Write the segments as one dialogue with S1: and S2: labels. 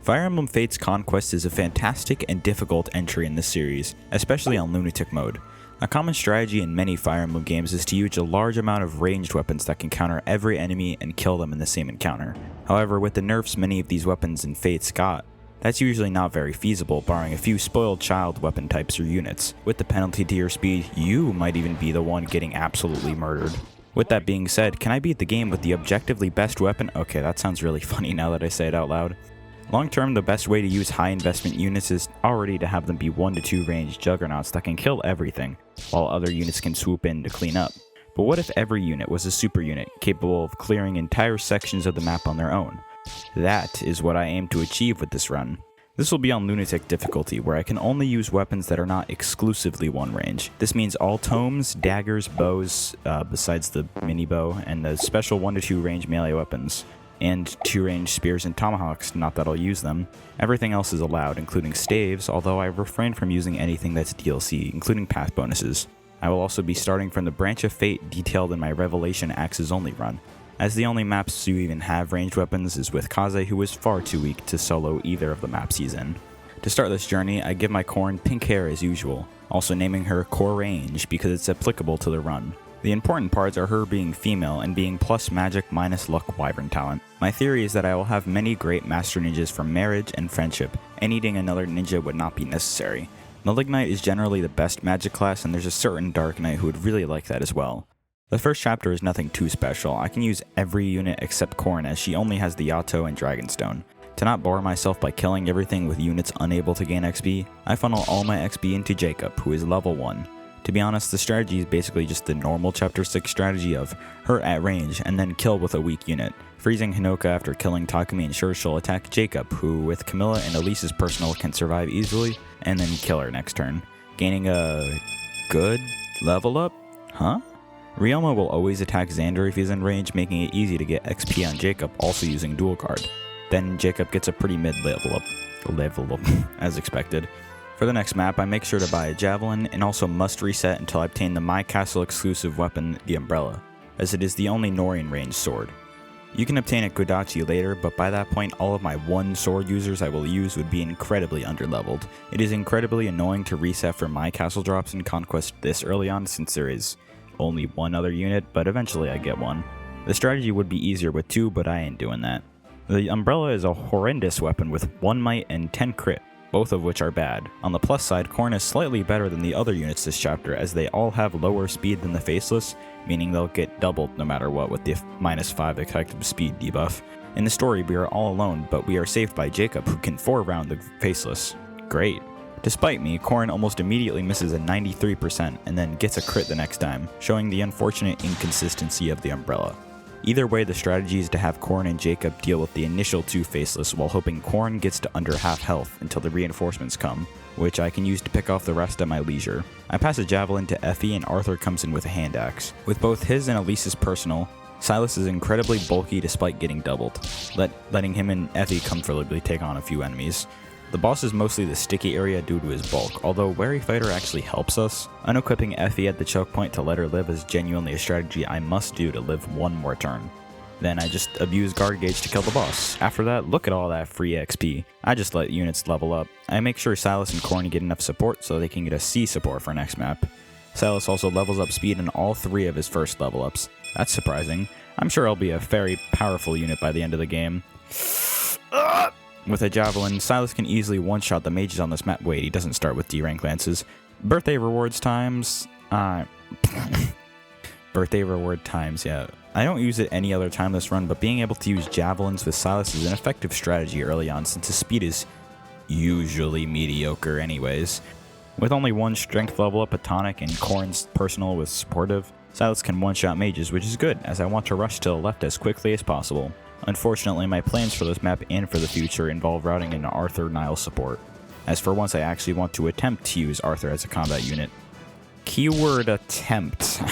S1: Fire Emblem Fates Conquest is a fantastic and difficult entry in this series, especially on Lunatic mode. A common strategy in many Fire Emblem games is to use a large amount of ranged weapons that can counter every enemy and kill them in the same encounter. However, with the nerfs many of these weapons in Fates got, that's usually not very feasible, barring a few spoiled child weapon types or units. With the penalty to your speed, you might even be the one getting absolutely murdered. With that being said, can I beat the game with the objectively best weapon? Okay, that sounds really funny now that I say it out loud. Long term, the best way to use high investment units is already to have them be 1 to 2 ranged juggernauts that can kill everything, while other units can swoop in to clean up. But what if every unit was a super unit, capable of clearing entire sections of the map on their own? That is what I aim to achieve with this run. This will be on Lunatic difficulty, where I can only use weapons that are not exclusively one range. This means all tomes, daggers, bows, besides the mini bow, and the special 1 to 2 range melee weapons, and 2 range spears and tomahawks, not that I'll use them. Everything else is allowed, including staves, although I refrain from using anything that's DLC, including path bonuses. I will also be starting from the Branch of Fate detailed in my Revelation Axes Only run, as the only maps to even have ranged weapons is with Kaze, who is far too weak to solo either of the maps he's in. To start this journey, I give my Corn pink hair as usual, also naming her Corange because it's applicable to the run. The important parts are her being female and being plus magic minus luck wyvern talent. My theory is that I will have many great master ninjas from marriage and friendship, and needing another ninja would not be necessary. Malignite is generally the best magic class, and there's a certain Dark Knight who would really like that as well. The first chapter is nothing too special. I can use every unit except Corn, as she only has the Yato and Dragonstone. To not bore myself by killing everything with units unable to gain XP, I funnel all my XP into Jacob, who is level 1. To be honest, the strategy is basically just the normal Chapter 6 strategy of her at range and then kill with a weak unit. Freezing Hinoka after killing Takumi ensures she'll attack Jacob, who with Camilla and Elise's personal can survive easily, and then kill her next turn. Gaining a good level up? Huh? Ryoma will always attack Xander if he's in range, making it easy to get XP on Jacob, also using dual card. Then Jacob gets a pretty mid level up, as expected. For the next map, I make sure to buy a Javelin, and also must reset until I obtain the My Castle exclusive weapon, the Umbrella, as it is the only Norian ranged sword. You can obtain a Kodachi later, but by that point all of my 1 sword users I will use would be incredibly underleveled. It is incredibly annoying to reset for My Castle drops in Conquest this early on, since there is only 1 other unit, but eventually I get one. The strategy would be easier with 2, but I ain't doing that. The Umbrella is a horrendous weapon with 1 might and 10 crit, both of which are bad. On the plus side, Corn is slightly better than the other units this chapter, as they all have lower speed than the Faceless, meaning they'll get doubled no matter what with the -5 effective speed debuff. In the story, we are all alone, but we are saved by Jacob, who can 4-round the Faceless. Great. Despite me, Corn almost immediately misses a 93% and then gets a crit the next time, showing the unfortunate inconsistency of the Umbrella. Either way, the strategy is to have Corn and Jacob deal with the initial 2 Faceless while hoping Corn gets to under half health until the reinforcements come, which I can use to pick off the rest at my leisure. I pass a Javelin to Effie and Arthur comes in with a hand axe. With both his and Elise's personal, Silas is incredibly bulky despite getting doubled, letting him and Effie comfortably take on a few enemies. The boss is mostly the sticky area due to his bulk, although Wary Fighter actually helps us. Unequipping Effie at the choke point to let her live is genuinely a strategy I must do to live 1 more turn. Then I just abuse Guard Gauge to kill the boss. After that, look at all that free XP. I just let units level up. I make sure Silas and Corn get enough support so they can get a C support for next map. Silas also levels up speed in all 3 of his first level ups. That's surprising. I'm sure I'll be a very powerful unit by the end of the game. With a Javelin, Silas can easily one-shot the mages on this map. Wait, he doesn't start with D-rank lances. Birthday rewards times... Birthday reward times, yeah. I don't use it any other time this run, but being able to use Javelins with Silas is an effective strategy early on, since his speed is usually mediocre anyways. With only 1 strength level up, a tonic, and Corn's personal with supportive, Silas can one-shot mages, which is good, as I want to rush to the left as quickly as possible. Unfortunately, my plans for this map and for the future involve routing an Arthur Nile support. As for once, I actually want to attempt to use Arthur as a combat unit. Keyword attempt.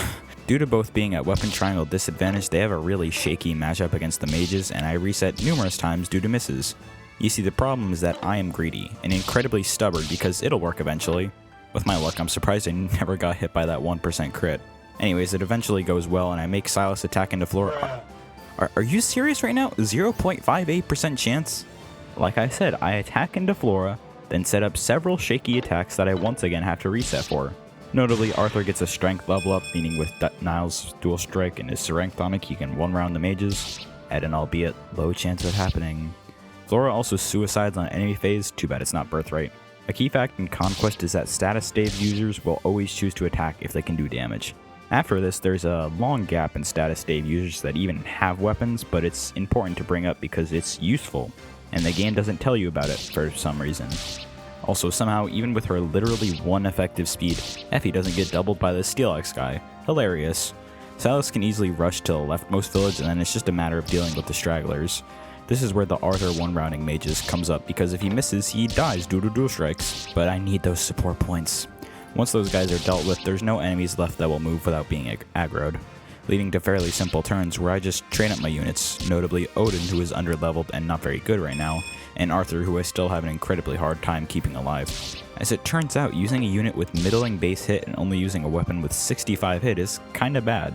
S1: Due to both being at weapon triangle disadvantage, they have a really shaky matchup against the mages, and I reset numerous times due to misses. You see, the problem is that I am greedy, and incredibly stubborn because it'll work eventually. With my luck, I'm surprised I never got hit by that 1% crit. Anyways, it eventually goes well, and I make Silas attack into floor. Are you serious right now? 0.58% chance? Like I said, I attack into Flora, then set up several shaky attacks that I once again have to reset for. Notably, Arthur gets a strength level up, meaning with Niall's dual strike and his strength tonic, he can one-round the mages, at an albeit low chance of happening. Flora also suicides on enemy phase, too bad it's not birthright. A key fact in Conquest is that status stave users will always choose to attack if they can do damage. After this, there's a long gap in status stave users that even have weapons, but it's important to bring up because it's useful, and the game doesn't tell you about it for some reason. Also, somehow, even with her literally one effective speed, Effie doesn't get doubled by the Steel Axe guy. Hilarious. Silas can easily rush to the leftmost village, and then it's just a matter of dealing with the stragglers. This is where the Arthur one-rounding mages comes up, because if he misses, he dies due to dual strikes. But I need those support points. Once those guys are dealt with, there's no enemies left that will move without being aggroed, leading to fairly simple turns where I just train up my units, notably Odin, who is underleveled and not very good right now, and Arthur, who I still have an incredibly hard time keeping alive. As it turns out, using a unit with middling base hit and only using a weapon with 65 hit is kinda bad.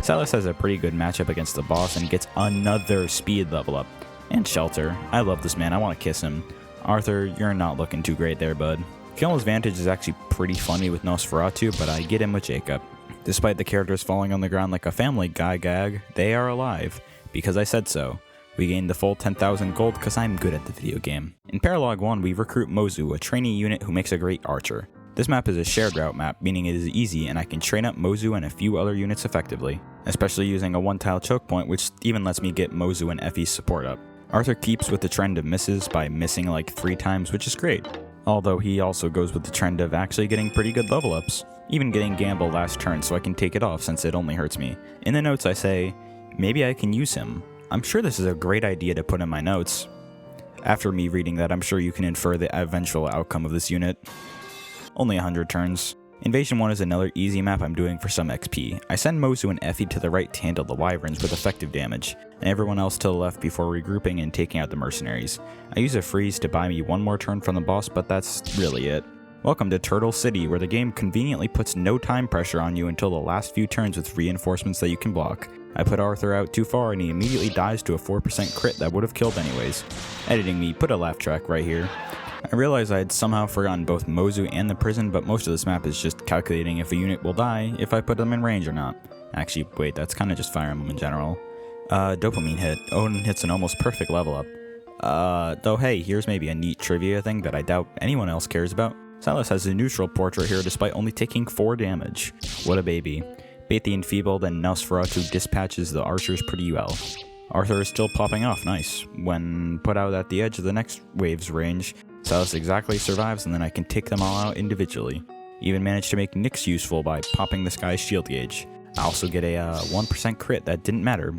S1: Silas has a pretty good matchup against the boss and gets another speed level up. And Shelter. I love this man, I want to kiss him. Arthur, you're not looking too great there, bud. Killen's Vantage is actually pretty funny with Nosferatu, but I get him with Jacob. Despite the characters falling on the ground like a Family Guy gag, they are alive, because I said so. We gained the full 10,000 gold because I'm good at the video game. In Paralog 1, we recruit Mozu, a trainee unit who makes a great archer. This map is a shared route map, meaning it is easy and I can train up Mozu and a few other units effectively, especially using a one-tile choke point, which even lets me get Mozu and Effie's support up. Arthur keeps with the trend of misses by missing like 3 times, which is great. Although he also goes with the trend of actually getting pretty good level ups, even getting Gamble last turn so I can take it off since it only hurts me. In the notes I say, maybe I can use him. I'm sure this is a great idea to put in my notes. After me reading that, I'm sure you can infer the eventual outcome of this unit. Only 100 turns. Invasion 1 is another easy map I'm doing for some XP. I send Mozu and Effie to the right to handle the wyverns with effective damage, and everyone else to the left before regrouping and taking out the mercenaries. I use a freeze to buy me one more turn from the boss, but that's really it. Welcome to Turtle City, where the game conveniently puts no time pressure on you until the last few turns with reinforcements that you can block. I put Arthur out too far and he immediately dies to a 4% crit that would have killed anyways. Editing me, put a laugh track right here. I realized I had somehow forgotten both Mozu and the prison, but most of this map is just calculating if a unit will die if I put them in range or not. Actually, wait, that's kind of just Fire Emblem in general. Dopamine hit. Odin hits an almost perfect level up. Though hey, here's maybe a neat trivia thing that I doubt anyone else cares about. Silas has a neutral portrait here despite only taking 4 damage. What a baby. Bait the Enfeebled and Nosferatu dispatches the archers pretty well. Arthur is still popping off, nice. When put out at the edge of the next wave's range, Silas exactly survives and then I can take them all out individually. Even managed to make Nyx useful by popping this guy's shield gauge. I also get a 1% crit that didn't matter.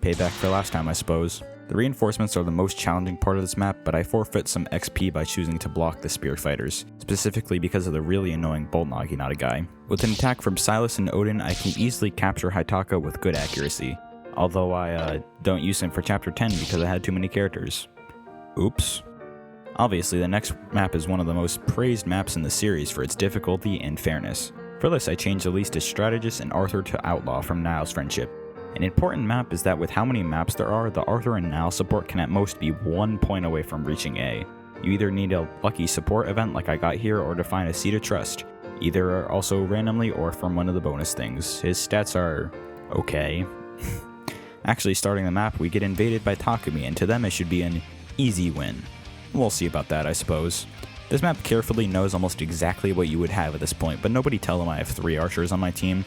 S1: Payback for last time, I suppose. The reinforcements are the most challenging part of this map, but I forfeit some XP by choosing to block the spear fighters, specifically because of the really annoying Bolt Naginata guy. With an attack from Silas and Odin, I can easily capture Haitaka with good accuracy, although I don't use him for chapter 10 because I had too many characters. Oops. Obviously, the next map is one of the most praised maps in the series for its difficulty and fairness. For this, I changed Elise to Strategist and Arthur to Outlaw from Niall's friendship. An important map is that with how many maps there are, the Arthur and Niall support can at most be 1 point away from reaching A. You either need a lucky support event like I got here or to find a seat of trust, either also randomly or from one of the bonus things. His stats are okay. Actually, starting the map, we get invaded by Takumi, and to them it should be an easy win. We'll see about that, I suppose. This map carefully knows almost exactly what you would have at this point, but nobody tell them I have 3 archers on my team.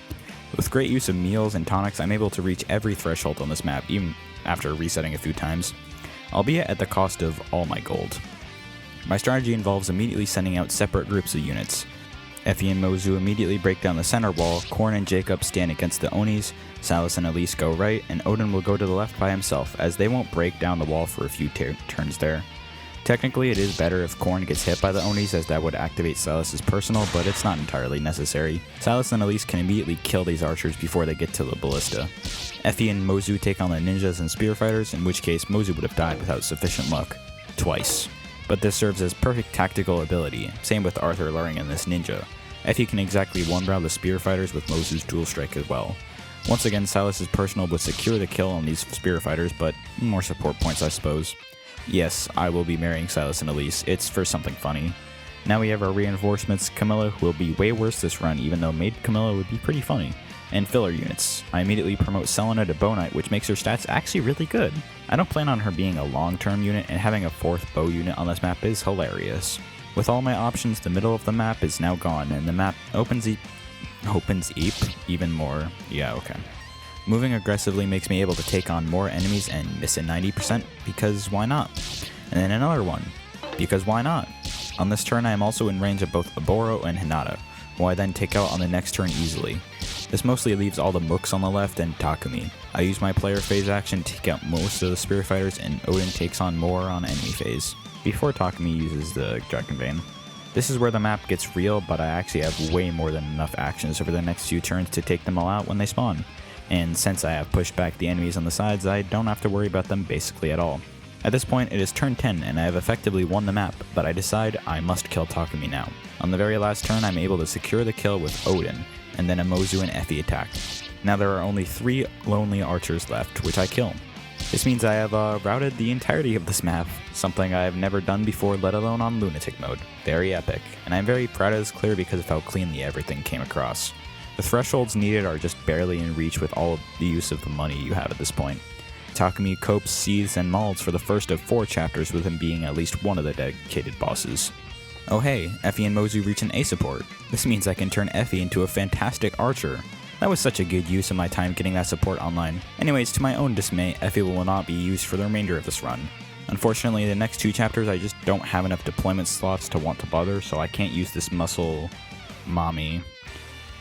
S1: With great use of meals and tonics, I'm able to reach every threshold on this map, even after resetting a few times, albeit at the cost of all my gold. My strategy involves immediately sending out separate groups of units. Effie and Mozu immediately break down the center wall, Korn and Jacob stand against the Onis, Silas and Elise go right, and Odin will go to the left by himself, as they won't break down the wall for a few turns there. Technically, it is better if Korn gets hit by the Onis, as that would activate Silas's personal, but it's not entirely necessary. Silas and Elise can immediately kill these archers before they get to the ballista. Effie and Mozu take on the ninjas and spear fighters, in which case Mozu would have died without sufficient luck. Twice. But this serves as perfect tactical ability, same with Arthur luring in this ninja. Effie can exactly one-round the spear fighters with Mozu's dual strike as well. Once again, Silas's personal would secure the kill on these spear fighters, but more support points I suppose. Yes, I will be marrying Silas and Elise. It's for something funny. Now we have our reinforcements, Camilla, who will be way worse this run, even though Maid Camilla would be pretty funny. And filler units. I immediately promote Selena to Bow Knight, which makes her stats actually really good. I don't plan on her being a long-term unit, and having a 4th bow unit on this map is hilarious. With all my options, the middle of the map is now gone, and the map opens even more. Yeah, okay. Moving aggressively makes me able to take on more enemies and miss a 90%, because why not? And then another one, because why not? On this turn I am also in range of both Oboro and Hinata, who I then take out on the next turn easily. This mostly leaves all the mooks on the left and Takumi. I use my player phase action to take out most of the Spirit Fighters, and Odin takes on more on enemy phase, before Takumi uses the Dragon Vein. This is where the map gets real, but I actually have way more than enough actions over the next few turns to take them all out when they spawn. And since I have pushed back the enemies on the sides, I don't have to worry about them basically at all. At this point, it is turn 10 and I have effectively won the map, but I decide I must kill Takumi now. On the very last turn, I'm able to secure the kill with Odin, and then a Mozu and Effie attack. Now there are only 3 lonely archers left, which I kill. This means I have routed the entirety of this map, something I have never done before, let alone on Lunatic mode. Very epic, and I'm very proud of this clear because of how cleanly everything came across. The thresholds needed are just barely in reach with all of the use of the money you have at this point. Takumi copes, seethes, and mauls for the first of 4 chapters, with him being at least one of the dedicated bosses. Oh hey, Effie and Mozu reach an A support. This means I can turn Effie into a fantastic archer. That was such a good use of my time getting that support online. Anyways, to my own dismay, Effie will not be used for the remainder of this run. Unfortunately, the next 2 chapters I just don't have enough deployment slots to want to bother, so I can't use this muscle mommy.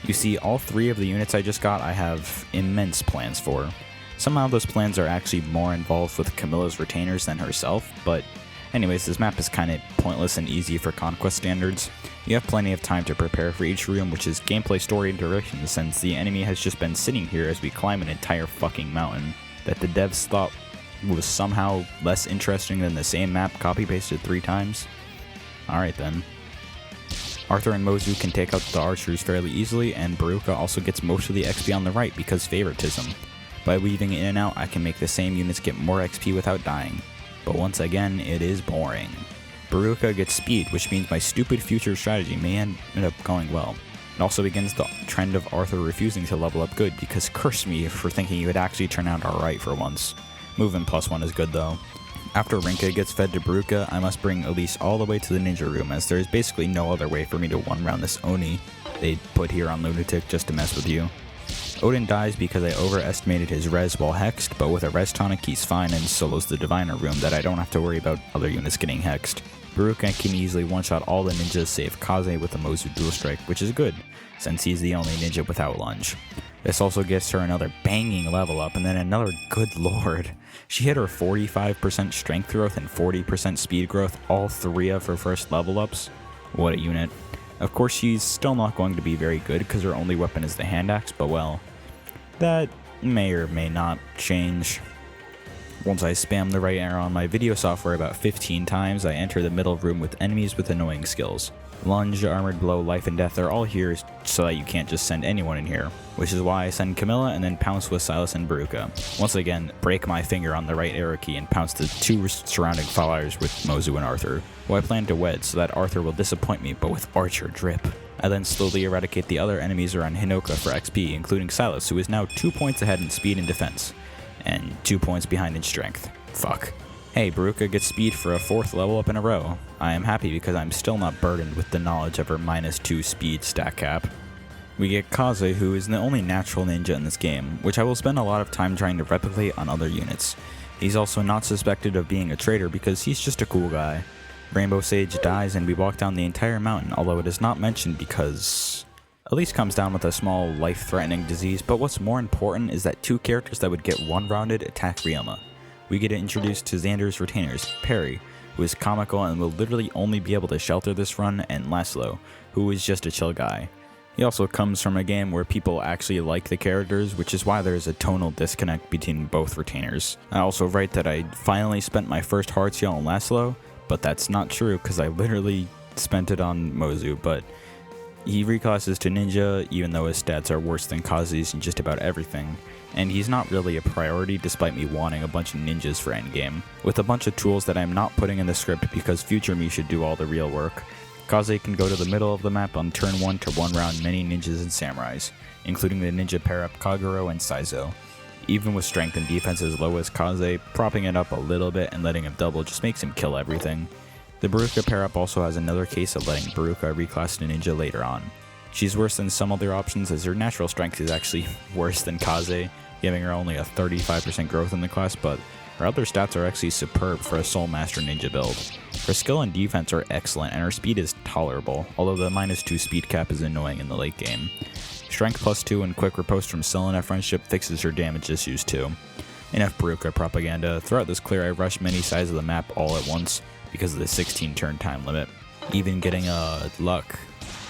S1: You see, all 3 of the units I just got I have immense plans for. Somehow those plans are actually more involved with Camilla's retainers than herself, but anyways, this map is kinda pointless and easy for Conquest standards. You have plenty of time to prepare for each room, which is gameplay, story, and direction, since the enemy has just been sitting here as we climb an entire fucking mountain that the devs thought was somehow less interesting than the same map copy-pasted 3 times. Alright then. Arthur and Mozu can take out the archers fairly easily, and Baruka also gets most of the XP on the right because favoritism. By weaving in and out, I can make the same units get more XP without dying. But once again, it is boring. Baruka gets speed, which means my stupid future strategy may end up going well. It also begins the trend of Arthur refusing to level up good, because curse me for thinking he would actually turn out alright for once. Moving +1 is good though. After Rinka gets fed to Baruka, I must bring Elise all the way to the ninja room, as there is basically no other way for me to one-round this Oni they put here on Lunatic just to mess with you. Odin dies because I overestimated his res while hexed, but with a res tonic he's fine and solos the diviner room that I don't have to worry about other units getting hexed. Baruka can easily one-shot all the ninjas save Kaze with a Mozu dual strike, which is good, since he's the only ninja without lunge. This also gets her another banging level up, and then another good lord. She hit her 45% strength growth and 40% speed growth, all 3 of her first level ups. What a unit. Of course she's still not going to be very good because her only weapon is the hand axe, but well, that may or may not change. Once I spam the right arrow on my video software about 15 times, I enter the middle room with enemies with annoying skills. Lunge, Armored Blow, Life and Death are all here so that you can't just send anyone in here, which is why I send Camilla and then pounce with Silas and Baruka. Once again, break my finger on the right arrow key and pounce the 2 surrounding followers with Mozu and Arthur, who I plan to wed so that Arthur will disappoint me but with archer drip. I then slowly eradicate the other enemies around Hinoka for XP, including Silas, who is now 2 points ahead in speed and defense, and 2 points behind in strength. Fuck. Hey, Baruka gets speed for a 4th level up in a row. I am happy because I'm still not burdened with the knowledge of her -2 speed stat cap. We get Kaze, who is the only natural ninja in this game, which I will spend a lot of time trying to replicate on other units. He's also not suspected of being a traitor because he's just a cool guy. Rainbow Sage dies and we walk down the entire mountain, although it is not mentioned because Elise comes down with a small life-threatening disease, but what's more important is that 2 characters that would get one-rounded attack Ryoma. We get introduced to Xander's retainers, Perry, who is comical and will literally only be able to shelter this run, and Laszlo, who is just a chill guy. He also comes from a game where people actually like the characters, which is why there is a tonal disconnect between both retainers. I also write that I finally spent my first heart seal on Laszlo, but that's not true because I literally spent it on Mozu, but He reclasses to ninja, even though his stats are worse than Kaze's in just about everything, and he's not really a priority despite me wanting a bunch of ninjas for endgame. With a bunch of tools that I'm not putting in the script because future me should do all the real work, Kaze can go to the middle of the map on turn 1 to one-round many ninjas and samurais, including the ninja pair-up Kagero and Saizo. Even with strength and defense as low as Kaze, propping it up a little bit and letting him double just makes him kill everything. The Baruka pair-up also has another case of letting Baruka reclass to ninja later on. She's worse than some other options as her natural strength is actually worse than Kaze, giving her only a 35% growth in the class, but her other stats are actually superb for a Soul Master ninja build. Her skill and defense are excellent and her speed is tolerable, although the -2 speed cap is annoying in the late game. Strength +2 and quick riposte from Selena Friendship fixes her damage issues too. Enough Baruka propaganda. Throughout this clear I rushed many sides of the map all at once because of the 16 turn time limit. Even getting luck.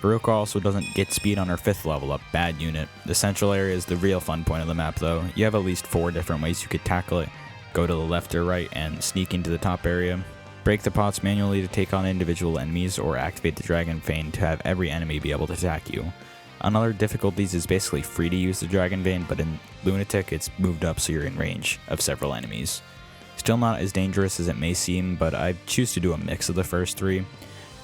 S1: Baruka also doesn't get speed on her 5th level up, bad unit. The central area is the real fun point of the map though. You have at least 4 different ways you could tackle it. Go to the left or right and sneak into the top area. Break the pots manually to take on individual enemies or activate the Dragon Vein to have every enemy be able to attack you. Another difficulties is basically free to use the Dragon Vein, but in Lunatic it's moved up so you're in range of several enemies. Still not as dangerous as it may seem, but I choose to do a mix of the first 3.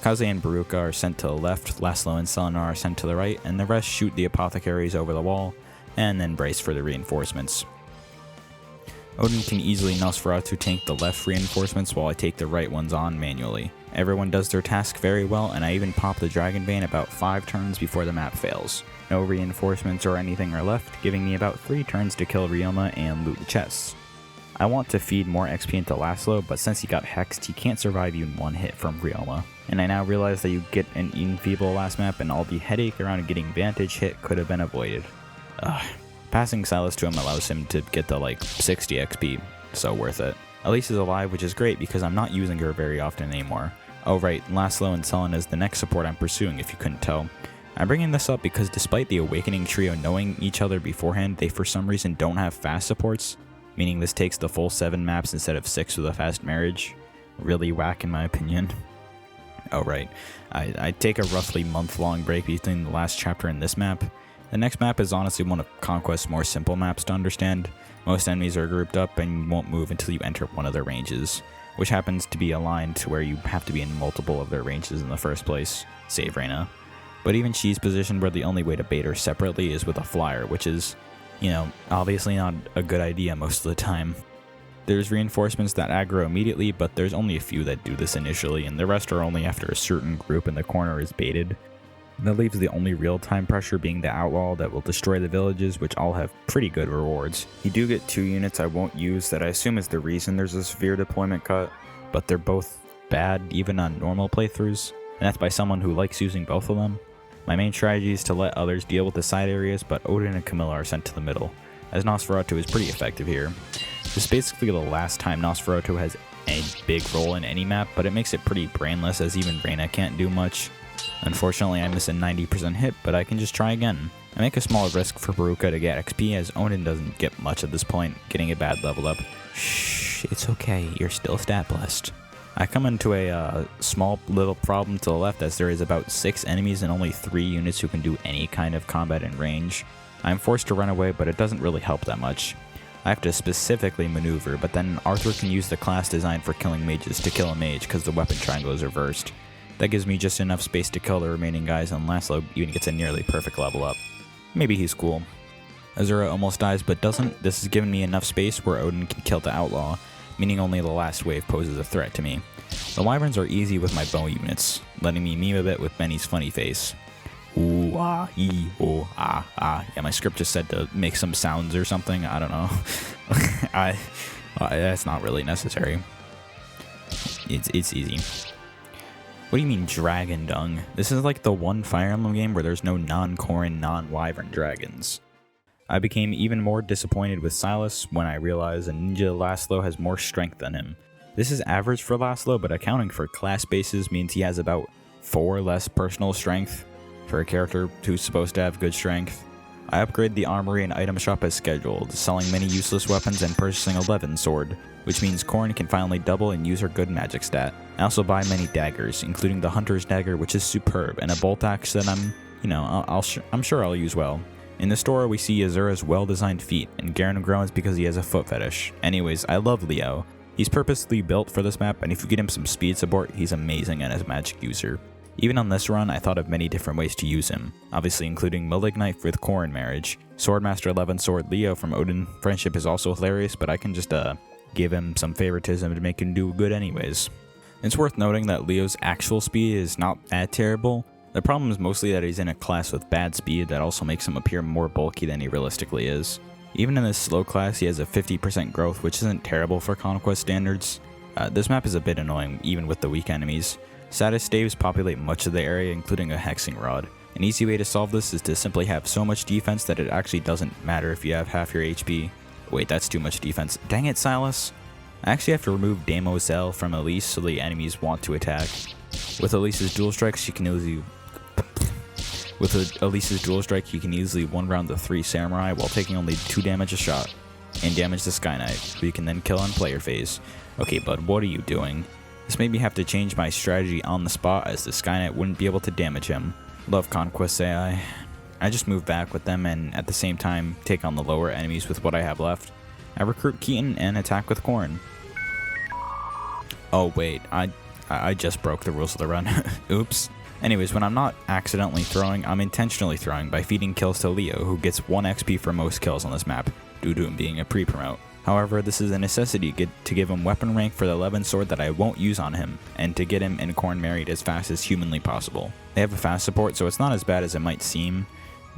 S1: Kaze and Baruka are sent to the left, Laszlo and Selena are sent to the right, and the rest shoot the apothecaries over the wall, and then brace for the reinforcements. Odin can easily Nosferatu tank the left reinforcements while I take the right ones on manually. Everyone does their task very well, and I even pop the Dragon Vein about 5 turns before the map fails. No reinforcements or anything are left, giving me about 3 turns to kill Ryoma and loot the chests. I want to feed more XP into Laszlo, but since he got hexed, he can't survive even 1 hit from Ryoma. And I now realize that you get an Enfeeble last map and all the headache around getting Vantage hit could have been avoided. Ugh. Passing Silas to him allows him to get the 60 XP, so worth it. Elise is alive, which is great because I'm not using her very often anymore. Oh right, Laszlo and Selena is the next support I'm pursuing if you couldn't tell. I'm bringing this up because despite the Awakening trio knowing each other beforehand, they for some reason don't have fast supports, meaning this takes the full 7 maps instead of 6 with a fast marriage. Really whack in my opinion. Oh right, I take a roughly month-long break between the last chapter and this map. The next map is honestly one of Conquest's more simple maps to understand. Most enemies are grouped up and won't move until you enter one of their ranges, which happens to be aligned to where you have to be in multiple of their ranges in the first place, save Reyna. But even she's positioned where the only way to bait her separately is with a flyer, which is, obviously not a good idea most of the time. There's reinforcements that aggro immediately, but there's only a few that do this initially, and the rest are only after a certain group in the corner is baited. That leaves the only real-time pressure being the Outlaw that will destroy the villages, which all have pretty good rewards. You do get 2 units I won't use that I assume is the reason there's a severe deployment cut, but they're both bad even on normal playthroughs, and that's by someone who likes using both of them. My main strategy is to let others deal with the side areas, but Odin and Camilla are sent to the middle, as Nosferatu is pretty effective here. This is basically the last time Nosferatu has a big role in any map, but it makes it pretty brainless as even Reyna can't do much. Unfortunately, I miss a 90% hit, but I can just try again. I make a small risk for Baruka to get XP as Odin doesn't get much at this point, getting a bad level up. Shh, it's okay, you're still stat blessed. I come into a small little problem to the left as there is about 6 enemies and only 3 units who can do any kind of combat in range. I'm forced to run away, but it doesn't really help that much. I have to specifically maneuver, but then Arthur can use the class designed for killing mages to kill a mage because the weapon triangle is reversed. That gives me just enough space to kill the remaining guys, and Laszlo even gets a nearly perfect level up. Maybe he's cool. Azura almost dies but doesn't. This has given me enough space where Odin can kill the Outlaw, meaning only the last wave poses a threat to me. The wyverns are easy with my bow units, letting me meme a bit with Benny's funny face. Ooh, ah, ee, oh, ah, ah. Yeah, my script just said to make some sounds or something, I don't know. That's not really necessary. It's easy. What do you mean dragon dung? This is like the one Fire Emblem game where there's no non-Corrin, non-wyvern dragons. I became even more disappointed with Silas when I realized a ninja Laszlo has more strength than him. This is average for Laszlo, but accounting for class bases means he has about 4 less personal strength for a character who's supposed to have good strength. I upgrade the armory and item shop as scheduled, selling many useless weapons and purchasing a Levin sword, which means Corrin can finally double and use her good magic stat. I also buy many daggers, including the Hunter's Dagger, which is superb, and a bolt axe that I'm I'm sure I'll use well. In the store, we see Azura's well-designed feet, and Garen groans because he has a foot fetish. Anyways, I love Leo. He's purposely built for this map, and if you get him some speed support, he's amazing as a magic user. Even on this run, I thought of many different ways to use him, obviously including Malignite with Corrin marriage. Swordmaster 11 Sword Leo from Odin Friendship is also hilarious, but I can just give him some favoritism to make him do good anyways. It's worth noting that Leo's actual speed is not that terrible. The problem is mostly that he's in a class with bad speed that also makes him appear more bulky than he realistically is. Even in this slow class, he has a 50% growth, which isn't terrible for Conquest standards. This map is a bit annoying, even with the weak enemies. Status staves populate much of the area, including a hexing rod. An easy way to solve this is to simply have so much defense that it actually doesn't matter if you have half your HP. Wait, that's too much defense. Dang it, Silas! I actually have to remove Damosel from Elise so the enemies want to attack. With Elise's dual strike, you can easily one-round the 3 samurai while taking only 2 damage a shot, and damage the Sky Knight, who you can then kill on player phase. Okay, bud, what are you doing? This made me have to change my strategy on the spot, as the Sky Knight wouldn't be able to damage him. Love Conquest AI. I just move back with them and at the same time take on the lower enemies with what I have left. I recruit Keaton and attack with Corrin. Oh wait, I just broke the rules of the run. Oops. Anyways, when I'm not accidentally throwing, I'm intentionally throwing by feeding kills to Leo, who gets 1 XP for most kills on this map, due to him being a pre-promote. However, this is a necessity to give him weapon rank for the 11 sword that I won't use on him, and to get him and Corrin married as fast as humanly possible. They have a fast support, so it's not as bad as it might seem.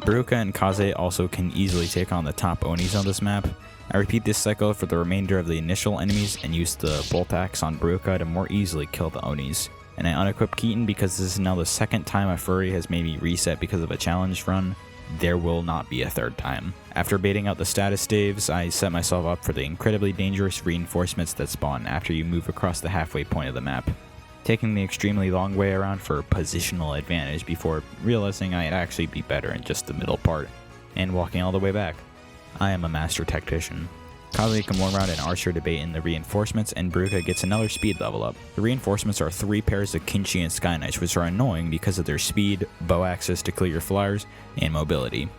S1: Baruka and Kaze also can easily take on the top Onis on this map. I repeat this cycle for the remainder of the initial enemies and use the bolt axe on Baruka to more easily kill the Onis. And I unequip Keaton because this is now the second time a furry has made me reset because of a challenge run. There will not be a third time. After baiting out the status staves, I set myself up for the incredibly dangerous reinforcements that spawn after you move across the halfway point of the map, taking the extremely long way around for positional advantage before realizing I'd actually be better in just the middle part, and walking all the way back. I am a master tactician. Kaze can one-round an archer to bait in the reinforcements, and Baruka gets another speed level up. The reinforcements are 3 pairs of Kinshi and Sky Knights, which are annoying because of their speed, bow access to clear your flyers, and mobility.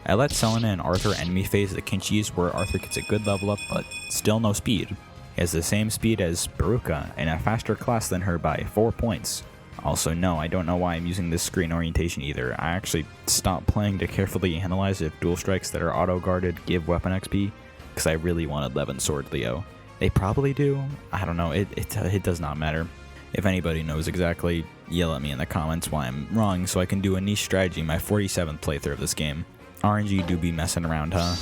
S1: I let Selena and Arthur enemy phase the Kinshis, where Arthur gets a good level up, but still no speed. He has the same speed as Baruka, and a faster class than her by 4 points. Also, no, I don't know why I'm using this screen orientation either. I actually stopped playing to carefully analyze if dual strikes that are auto-guarded give weapon XP, because I really want 11 Sword Leo. They probably do. I don't know. It does not matter. If anybody knows exactly, yell at me in the comments why I'm wrong so I can do a niche strategy in my 47th playthrough of this game. RNG do be messing around, huh?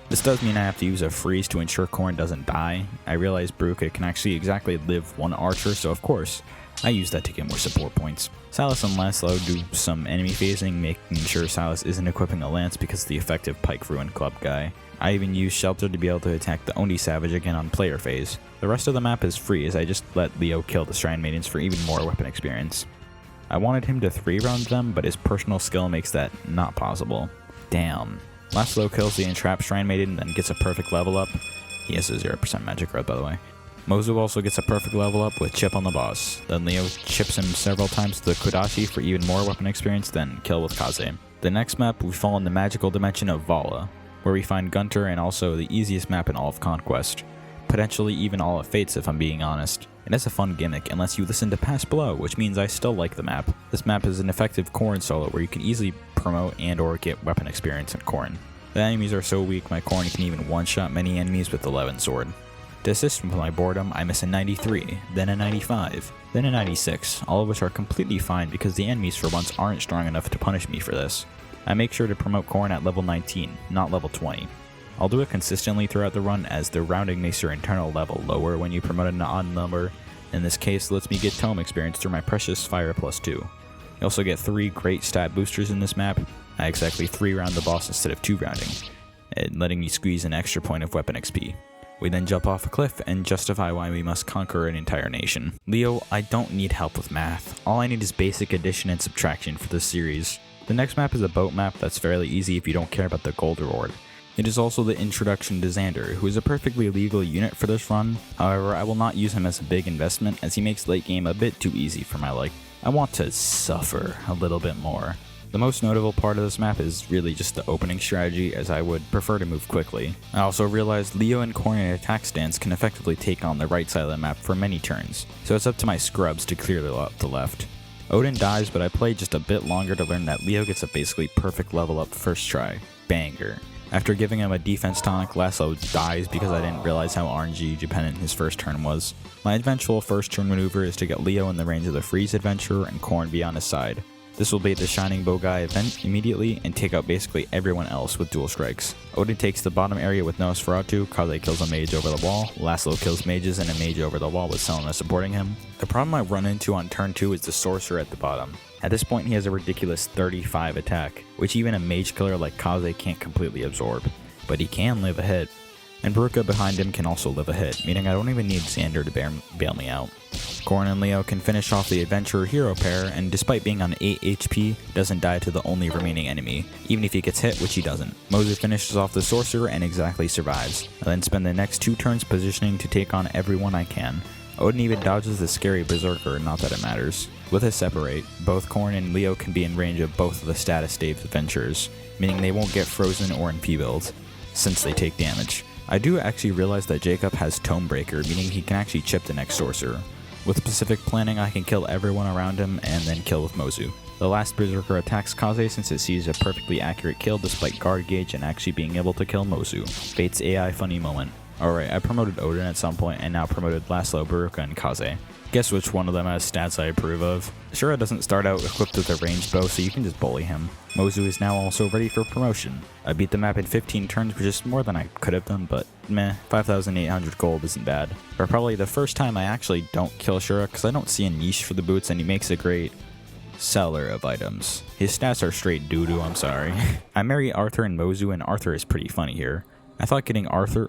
S1: This does mean I have to use a freeze to ensure Corrin doesn't die. I realize Baruka can actually exactly live 1 archer, so of course, I use that to get more support points. Silas and Laszlo do some enemy phasing, making sure Silas isn't equipping a lance because of the effective Pike Ruin Club guy. I even use Shelter to be able to attack the Oni Savage again on player phase. The rest of the map is free as I just let Leo kill the Shrine Maidens for even more weapon experience. I wanted him to 3-round them, but his personal skill makes that not possible. Damn. Laszlo kills the Entrapped Shrine Maiden, then gets a perfect level up. He has a 0% magic growth, by the way. Mozu also gets a perfect level up with Chip on the boss. Then Leo chips him several times to the Kodachi for even more weapon experience, then kill with Kaze. The next map, we fall in the magical dimension of Vala, where we find Gunter and also the easiest map in all of Conquest. Potentially even all of Fates if I'm being honest. It has a fun gimmick unless you listen to Pass Below, which means I still like the map. This map is an effective Corrin solo where you can easily promote and or get weapon experience in Corrin. The enemies are so weak my Corrin can even one-shot many enemies with 11 sword. To assist with my boredom, I miss a 93, then a 95, then a 96, all of which are completely fine because the enemies for once aren't strong enough to punish me for this. I make sure to promote Corrin at level 19, not level 20. I'll do it consistently throughout the run as the rounding makes your internal level lower when you promote an odd number. In this case, lets me get tome experience through my precious Fire +2. You also get 3 great stat boosters in this map. I exactly 3-round the boss instead of 2-rounding, and letting me squeeze an extra point of weapon XP. We then jump off a cliff and justify why we must conquer an entire nation. Leo, I don't need help with math. All I need is basic addition and subtraction for this series. The next map is a boat map that's fairly easy if you don't care about the gold reward. It is also the introduction to Xander, who is a perfectly legal unit for this run. However, I will not use him as a big investment as he makes late game a bit too easy for my liking. I want to suffer a little bit more. The most notable part of this map is really just the opening strategy, as I would prefer to move quickly. I also realized Leo and Corn in attack stance can effectively take on the right side of the map for many turns, so it's up to my scrubs to clear the left. Odin dies, but I played just a bit longer to learn that Leo gets a basically perfect level up first try. Banger. After giving him a defense tonic, Laszlo dies because I didn't realize how RNG dependent his first turn was. My eventual first turn maneuver is to get Leo in the range of the Freeze Adventurer and Corn be on his side. This will bait the Shining Bow guy event immediately and take out basically everyone else with dual strikes. Odin takes the bottom area with Nosferatu, Kaze kills a mage over the wall, Laszlo kills mages and a mage over the wall with Selena supporting him. The problem I run into on turn 2 is the Sorcerer at the bottom. At this point he has a ridiculous 35 attack, which even a mage killer like Kaze can't completely absorb, but he can live a hit. And Baruka behind him can also live a hit, meaning I don't even need Xander to bail me out. Corn and Leo can finish off the Adventurer Hero pair, and despite being on 8 HP, doesn't die to the only remaining enemy, even if he gets hit, which he doesn't. Mozu finishes off the Sorcerer and exactly survives. I then spend the next 2 turns positioning to take on everyone I can. Odin even dodges the scary Berserker, not that it matters. With his separate, both Corn and Leo can be in range of both of the status stave adventurers, meaning they won't get frozen or enfeebled, since they take damage. I do actually realize that Jacob has Tomebreaker, meaning he can actually chip the next Sorcerer. With specific planning, I can kill everyone around him and then kill with Mozu. The last Berserker attacks Kaze since it sees a perfectly accurate kill despite guard gauge and actually being able to kill Mozu. Bates AI funny moment. Alright, I promoted Odin at some point and now promoted Laszlo, Baruka, and Kaze. Guess which one of them has stats I approve of. Shura doesn't start out equipped with a ranged bow, so you can just bully him. Mozu is now also ready for promotion. I beat the map in 15 turns, which is more than I could have done, but meh, 5,800 gold isn't bad. For probably the first time I actually don't kill Shura, because I don't see a niche for the boots and he makes a great seller of items. His stats are straight doo-doo, I'm sorry. I marry Arthur and Mozu, and Arthur is pretty funny here. I thought getting Archer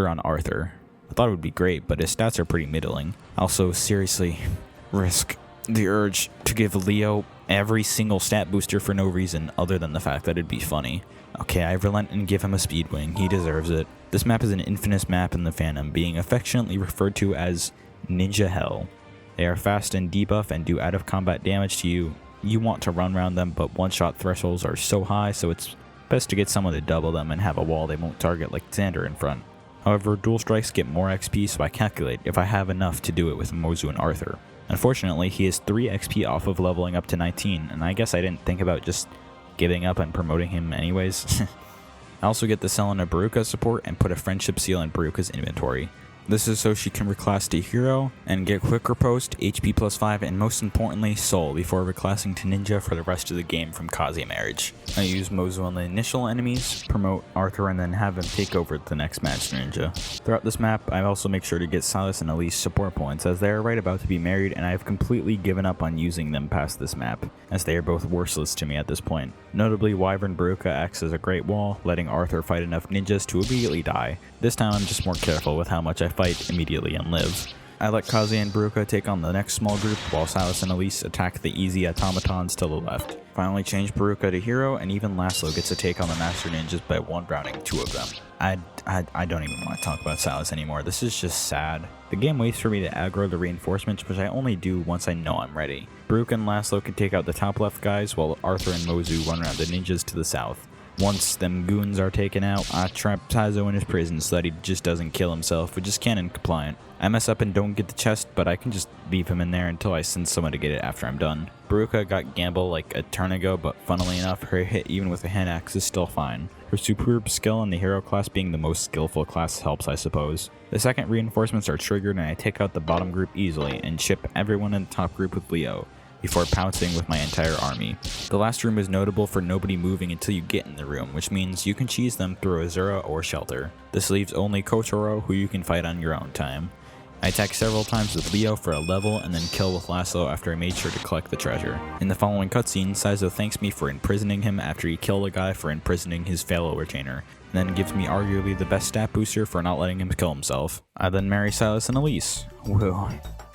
S1: on Arthur. I thought it would be great, but his stats are pretty middling. Also, seriously, risk the urge to give Leo every single stat booster for no reason other than the fact that it'd be funny. Okay, I relent and give him a speed wing. He deserves it. This map is an infamous map in the fandom, being affectionately referred to as Ninja Hell. They are fast and debuff and do out of combat damage to you. You want to run around them, but one-shot thresholds are so high, so it's best to get someone to double them and have a wall they won't target like Xander in front. However, dual strikes get more XP, so I calculate if I have enough to do it with Mozu and Arthur. Unfortunately, he is 3 XP off of leveling up to 19, and I guess I didn't think about just giving up and promoting him anyways. I also get the Selena Baruka support and put a friendship seal in Baruka's inventory. This is so she can reclass to Hero and get Quick Riposte, HP plus 5, and most importantly, Soul before reclassing to Ninja for the rest of the game from Kaze marriage. I use Mozu on the initial enemies, promote Arthur, and then have him take over the next match Ninja. Throughout this map, I also make sure to get Silas and Elise support points as they are right about to be married, and I have completely given up on using them past this map, as they are both worthless to me at this point. Notably, Wyvern Baruka acts as a great wall, letting Arthur fight enough ninjas to immediately die. This time I'm just more careful with how much I fight immediately and live. I let Kaze and Baruka take on the next small group while Silas and Elise attack the easy automatons to the left. Finally change Baruka to Hero, and even Laszlo gets a take on the Master Ninjas by one-rounding 2 of them. I don't even want to talk about Silas anymore. This is just sad. The game waits for me to aggro the reinforcements, which I only do once I know I'm ready. Baruka and Laszlo can take out the top left guys, while Arthur and Mozu run around the ninjas to the south. Once them goons are taken out, I trap Tazo in his prison so that he just doesn't kill himself, which is canon compliant. I mess up and don't get the chest, but I can just leave him in there until I send someone to get it after I'm done. Baruka got Gamble like a turn ago, but funnily enough, her hit even with a hand axe is still fine. Her superb skill in the hero class being the most skillful class helps, I suppose. The second reinforcements are triggered and I take out the bottom group easily and ship everyone in the top group with Leo, before pouncing with my entire army. The last room is notable for nobody moving until you get in the room, which means you can cheese them through Azura or Shelter. This leaves only Kotaro, who you can fight on your own time. I attack several times with Leo for a level and then kill with Laszlo after I made sure to collect the treasure. In the following cutscene, Saizo thanks me for imprisoning him after he killed a guy for imprisoning his fellow retainer, and then gives me arguably the best stat booster for not letting him kill himself. I then marry Silas and Elise. Whoa.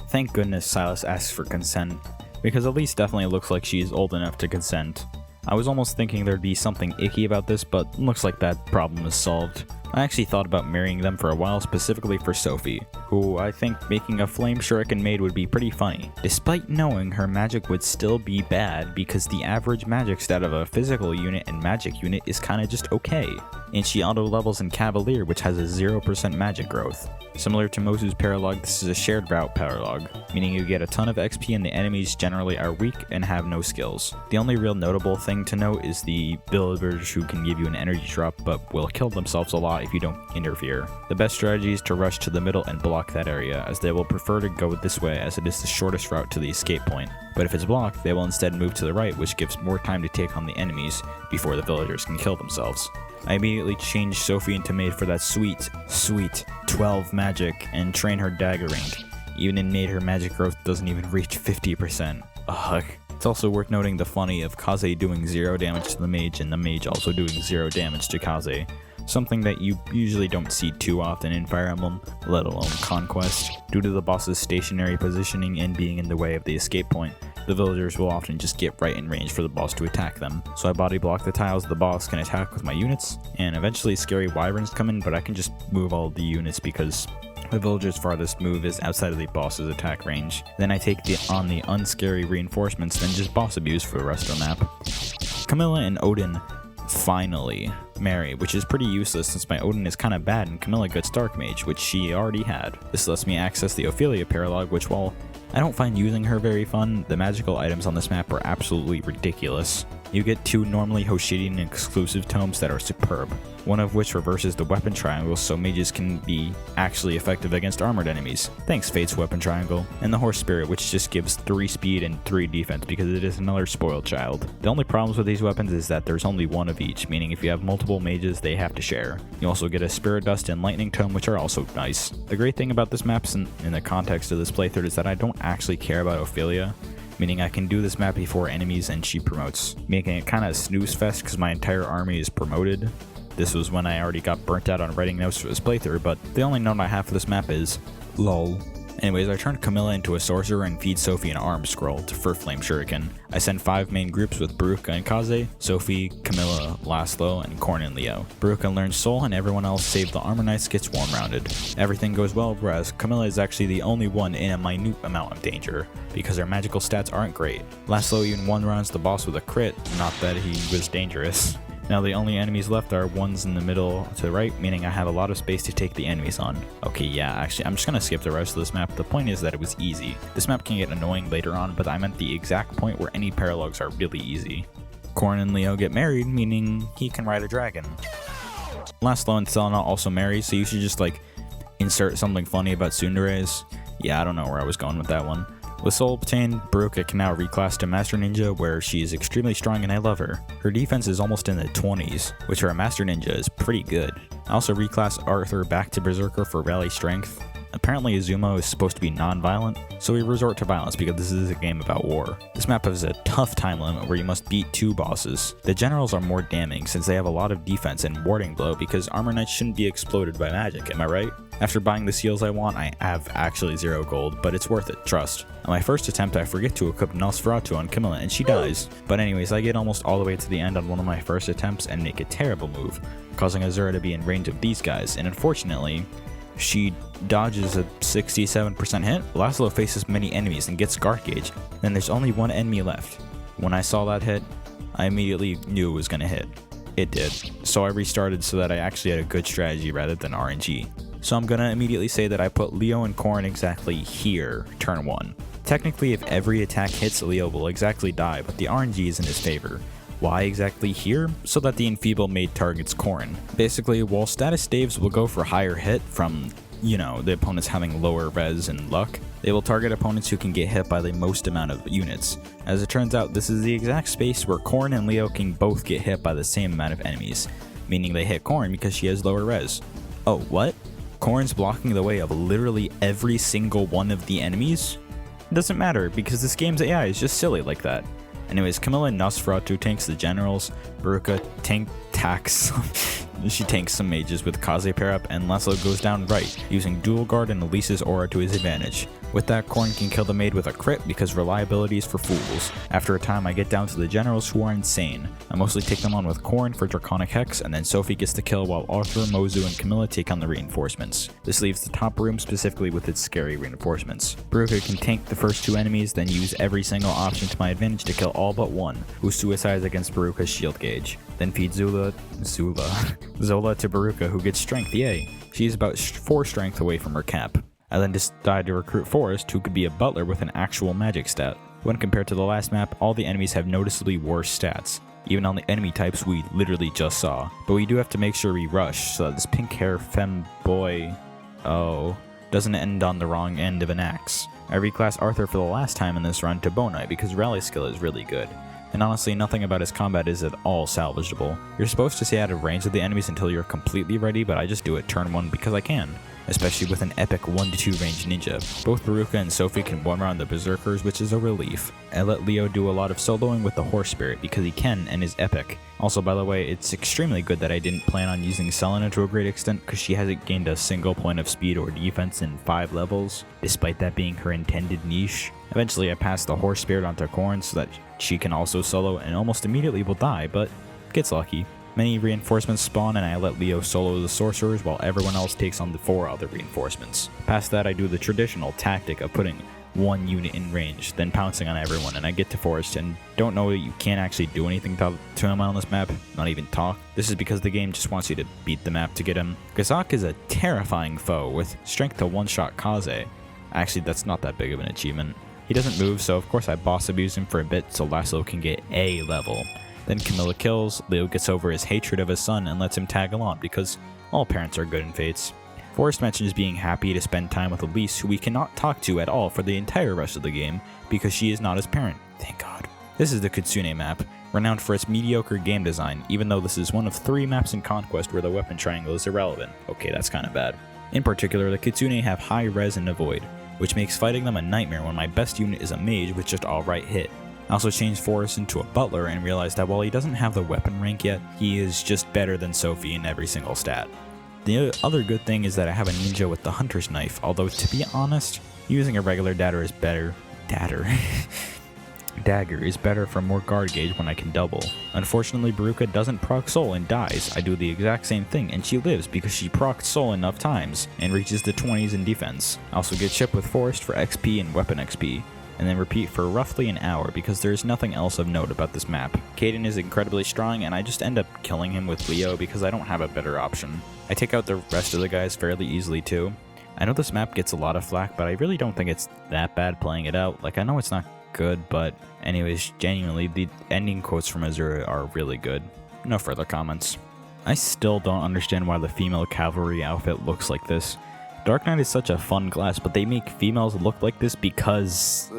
S1: Thank goodness Silas asks for consent, because Elise definitely looks like she's old enough to consent. I was almost thinking there'd be something icky about this, but looks like that problem is solved. I actually thought about marrying them for a while, specifically for Sophie, who I think making a flame shuriken maid would be pretty funny, despite knowing her magic would still be bad because the average magic stat of a physical unit and magic unit is kinda just okay, and she auto levels in Cavalier, which has a 0% magic growth. Similar to Mosu's Paralog, this is a shared route Paralog, meaning you get a ton of XP and the enemies generally are weak and have no skills. The only real notable thing to note is the villagers who can give you an energy drop but will kill themselves a lot if you don't interfere. The best strategy is to rush to the middle and block that area, as they will prefer to go this way as it is the shortest route to the escape point. But if it's blocked, they will instead move to the right, which gives more time to take on the enemies before the villagers can kill themselves. I immediately changed Sophie into maid for that sweet 12 magic and train her dagger rank. Even in maid, her magic growth doesn't even reach 50%. Ugh. It's also worth noting the funny of Kaze doing 0 damage to the mage and the mage also doing 0 damage to Kaze. Something that you usually don't see too often in Fire Emblem, let alone Conquest. Due to the boss's stationary positioning and being in the way of the escape point, the villagers will often just get right in range for the boss to attack them. So I body block the tiles the boss can attack with my units, and eventually scary wyverns come in, but I can just move all the units because the villager's farthest move is outside of the boss's attack range. Then I take on the unscary reinforcements, then just boss abuse for the rest of the map. Camilla and Odin finally marry, which is pretty useless since my Odin is kinda bad and Camilla gets Dark Mage, which she already had. This lets me access the Ophelia Paralog, which while I don't find using her very fun, the magical items on this map are absolutely ridiculous. You get 2 normally Hoshidian exclusive tomes that are superb, one of which reverses the weapon triangle so mages can be actually effective against armored enemies. Thanks Fate's weapon triangle. And the Horse Spirit, which just gives 3 speed and 3 defense because it is another spoiled child. The only problems with these weapons is that there's only one of each, meaning if you have multiple mages they have to share. You also get a Spirit Dust and Lightning Tome, which are also nice. The great thing about this map in the context of this playthrough is that I don't actually care about Ophelia, meaning I can do this map before enemies and she promotes, making it kinda a snooze fest because my entire army is promoted. This was when I already got burnt out on writing notes for this playthrough, but the only note I have for this map is lol. Anyways, I turned Camilla into a sorcerer and feed Sophie an arm scroll for Flame Shuriken. I send 5 main groups with Baruka and Kaze, Sophie, Camilla, Laszlo, and Korn and Leo. Baruka learns Soul and everyone else save the Armor Knights gets one-rounded. Everything goes well, whereas Camilla is actually the only one in a minute amount of danger, because her magical stats aren't great. Laszlo even one-rounds the boss with a crit, not that he was dangerous. Now the only enemies left are ones in the middle to the right, meaning I have a lot of space to take the enemies on. Okay, yeah, actually, I'm just gonna skip the rest of this map. The point is that it was easy. This map can get annoying later on, but I'm at the exact point where any paralogs are really easy. Korn and Leo get married, meaning he can ride a dragon. Laszlo and Selena also marry, so you should just insert something funny about tsunderes. Yeah, I don't know where I was going with that one. With Soul obtained, Baruka can now reclass to Master Ninja, where she is extremely strong and I love her. Her defense is almost in the 20s, which for a Master Ninja is pretty good. I also reclass Arthur back to Berserker for Rally Strength. Apparently Azuma is supposed to be non-violent, so we resort to violence because this is a game about war. This map has a tough time limit where you must beat 2 bosses. The generals are more damning since they have a lot of defense and warding blow because Armor Knights shouldn't be exploded by magic, am I right? After buying the seals I want, I have actually 0 gold, but it's worth it, trust. On my first attempt, I forget to equip Nosferatu on Camilla and she dies. But anyways, I get almost all the way to the end on one of my first attempts and make a terrible move, causing Azura to be in range of these guys, and unfortunately, she dodges a 67% hit. Laszlo faces many enemies and gets Guard Gauge, then there's only one enemy left. When I saw that hit, I immediately knew it was gonna hit. It did. So I restarted so that I actually had a good strategy rather than RNG. So I'm gonna immediately say that I put Leo and Korn exactly here, turn 1. Technically, if every attack hits, Leo will exactly die, but the RNG is in his favor. Why exactly here? So that the Enfeeble Maid targets Korn. Basically, while status staves will go for higher hit from, the opponents having lower res and luck, they will target opponents who can get hit by the most amount of units. As it turns out, this is the exact space where Korn and Leo can both get hit by the same amount of enemies, meaning they hit Korn because she has lower res. Oh, what? Korn's blocking the way of literally every single one of the enemies? It doesn't matter, because this game's AI is just silly like that. Anyways, Camilla and Nosferatu tanks the generals, Baruka tanks She tanks some mages with Kaze pair up, and Laszlo goes down right, using dual guard and Elise's aura to his advantage. With that, Corrin can kill the maid with a crit because reliability is for fools. After a time, I get down to the generals who are insane. I mostly take them on with Corrin for Draconic Hex, and then Sophie gets the kill while Arthur, Mozu, and Camilla take on the reinforcements. This leaves the top room specifically with its scary reinforcements. Baruka can tank the first two enemies, then use every single option to my advantage to kill all but one, who suicides against Baruka's shield gauge. Then feed Zola to Baruka, who gets strength, yay. She's about 4 strength away from her cap. I then decide to recruit Forrest, who could be a butler with an actual magic stat. When compared to the last map, all the enemies have noticeably worse stats, even on the enemy types we literally just saw. But we do have to make sure we rush, so that this pink hair femboy doesn't end on the wrong end of an axe. I reclass Arthur for the last time in this run to Bonite because rally skill is really good. And honestly, nothing about his combat is at all salvageable. You're supposed to stay out of range of the enemies until you're completely ready, but I just do it turn 1 because I can, especially with an epic 1-2 range ninja. Both Baruka and Sophie can one-round the berserkers, which is a relief. I let Leo do a lot of soloing with the horse spirit because he can and is epic. Also, by the way, it's extremely good that I didn't plan on using Selena to a great extent because she hasn't gained a single point of speed or defense in 5 levels, despite that being her intended niche. Eventually I pass the horse spirit onto Corrin so that she can also solo and almost immediately will die, but gets lucky. Many reinforcements spawn and I let Leo solo the sorcerers while everyone else takes on the 4 other reinforcements. Past that I do the traditional tactic of putting 1 unit in range, then pouncing on everyone, and I get to Forrest and don't know that you can't actually do anything to him on this map, not even talk. This is because the game just wants you to beat the map to get him. Gazak is a terrifying foe with strength to one-shot Kaze. Actually, that's not that big of an achievement. He doesn't move, so of course I boss abuse him for a bit so Laszlo can get A level. Then Camilla kills, Leo gets over his hatred of his son and lets him tag along because all parents are good in Fates. Forrest mentions being happy to spend time with Elise, who we cannot talk to at all for the entire rest of the game because she is not his parent. Thank God. This is the Kitsune map, renowned for its mediocre game design, even though this is one of 3 maps in Conquest where the weapon triangle is irrelevant. Okay, that's kinda bad. In particular, the Kitsune have high res and avoid, which makes fighting them a nightmare when my best unit is a mage with just alright hit. I also changed Forrest into a butler and realized that while he doesn't have the weapon rank yet, he is just better than Sophie in every single stat. The other good thing is that I have a ninja with the hunter's knife, although to be honest, using a regular dagger is better. Dagger is better for more guard gauge when I can double. Unfortunately, Baruka doesn't proc soul and dies. I do the exact same thing and she lives because she procs soul enough times and reaches the 20s in defense. I also get shipped with Forrest for XP and weapon XP, and then repeat for roughly an hour because there is nothing else of note about this map. Caden is incredibly strong and I just end up killing him with Leo because I don't have a better option. I take out the rest of the guys fairly easily too. I know this map gets a lot of flack, but I really don't think it's that bad playing it out. Like, I know it's not good, but anyways, genuinely, the ending quotes from Azura are really good. No further comments. I still don't understand why the female cavalry outfit looks like this. Dark Knight is such a fun class, but they make females look like this because...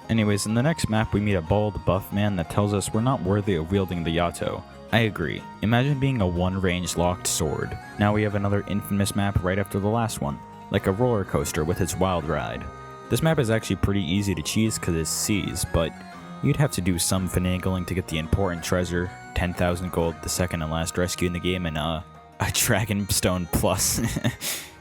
S1: Anyways, in the next map we meet a bald, buff man that tells us we're not worthy of wielding the Yato. I agree. Imagine being a one-range locked sword. Now we have another infamous map right after the last one, like a roller coaster with its wild ride. This map is actually pretty easy to cheese because it's C's, but you'd have to do some finagling to get the important treasure, 10,000 gold, the second and last rescue in the game, and a Dragonstone Plus.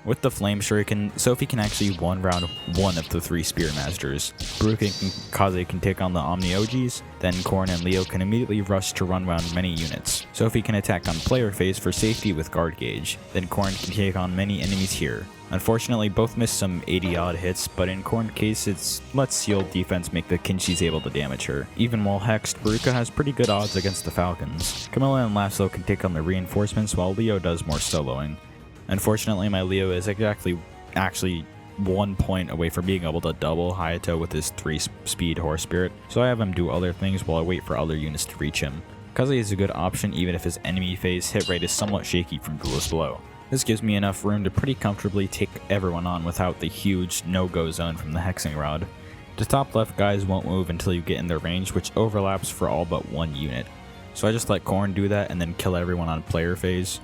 S1: With the Flame Shuriken, Sophie can actually one-round 1 of the 3 Spearmasters. Baruka and Kaze can take on the Omni OGs, then Corrin and Leo can immediately rush to run round many units. Sophie can attack on player phase for safety with guard gauge, then Corrin can take on many enemies here. Unfortunately, both missed some 80-odd hits, but in Corrin's case, it's let sealed defense make the Kinshis able to damage her. Even while hexed, Baruka has pretty good odds against the Falcons. Camilla and Laszlo can take on the reinforcements while Leo does more soloing. Unfortunately, my Leo is actually 1 point away from being able to double Hayato with his 3-speed horse spirit, so I have him do other things while I wait for other units to reach him. Kaze is a good option even if his enemy phase hit rate is somewhat shaky from Duelist Blow. This gives me enough room to pretty comfortably take everyone on without the huge no-go zone from the Hexing Rod. The top left guys won't move until you get in their range, which overlaps for all but 1 unit. So I just let Corrin do that and then kill everyone on player phase.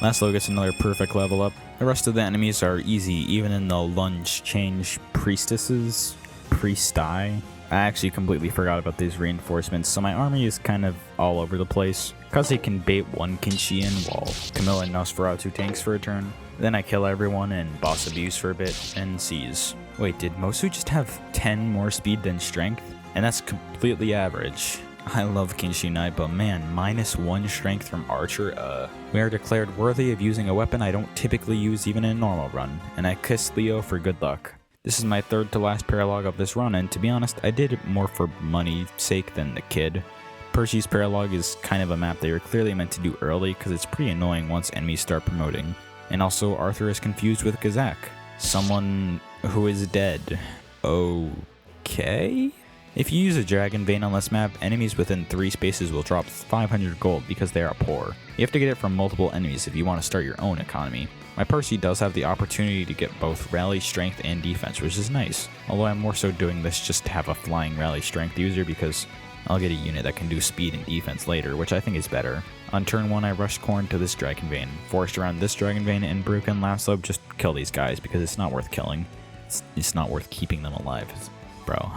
S1: Laszlo gets another perfect level up. The rest of the enemies are easy, even in the lunge change priestesses. Priesti. I actually completely forgot about these reinforcements, so my army is kind of all over the place. Cause he can bait one Kinshi in while Camilla and Nosferatu tanks for a turn. Then I kill everyone and boss abuse for a bit and seize. Wait, did Mosu just have 10 more speed than strength? And that's completely average. I love Kinshi Knight, but man, -1 strength from Archer, we are declared worthy of using a weapon I don't typically use even in a normal run, and I kiss Leo for good luck. This is my third to last paralog of this run, and to be honest, I did it more for money's sake than the kid. Percy's paralog is kind of a map they were clearly meant to do early because it's pretty annoying once enemies start promoting. And also, Arthur is confused with Gazak, someone who is dead. Okay? If you use a Dragon Vein on this map, enemies within 3 spaces will drop 500 gold because they are poor. You have to get it from multiple enemies if you want to start your own economy. My Percy does have the opportunity to get both rally strength and defense, which is nice. Although I'm more so doing this just to have a flying rally strength user because I'll get a unit that can do speed and defense later, which I think is better. On turn 1 I rushed Corn to this Dragon Vein, forced around this Dragon Vein, and Baruka and Laslo just kill these guys because it's not worth killing. It's not worth keeping them alive, bro.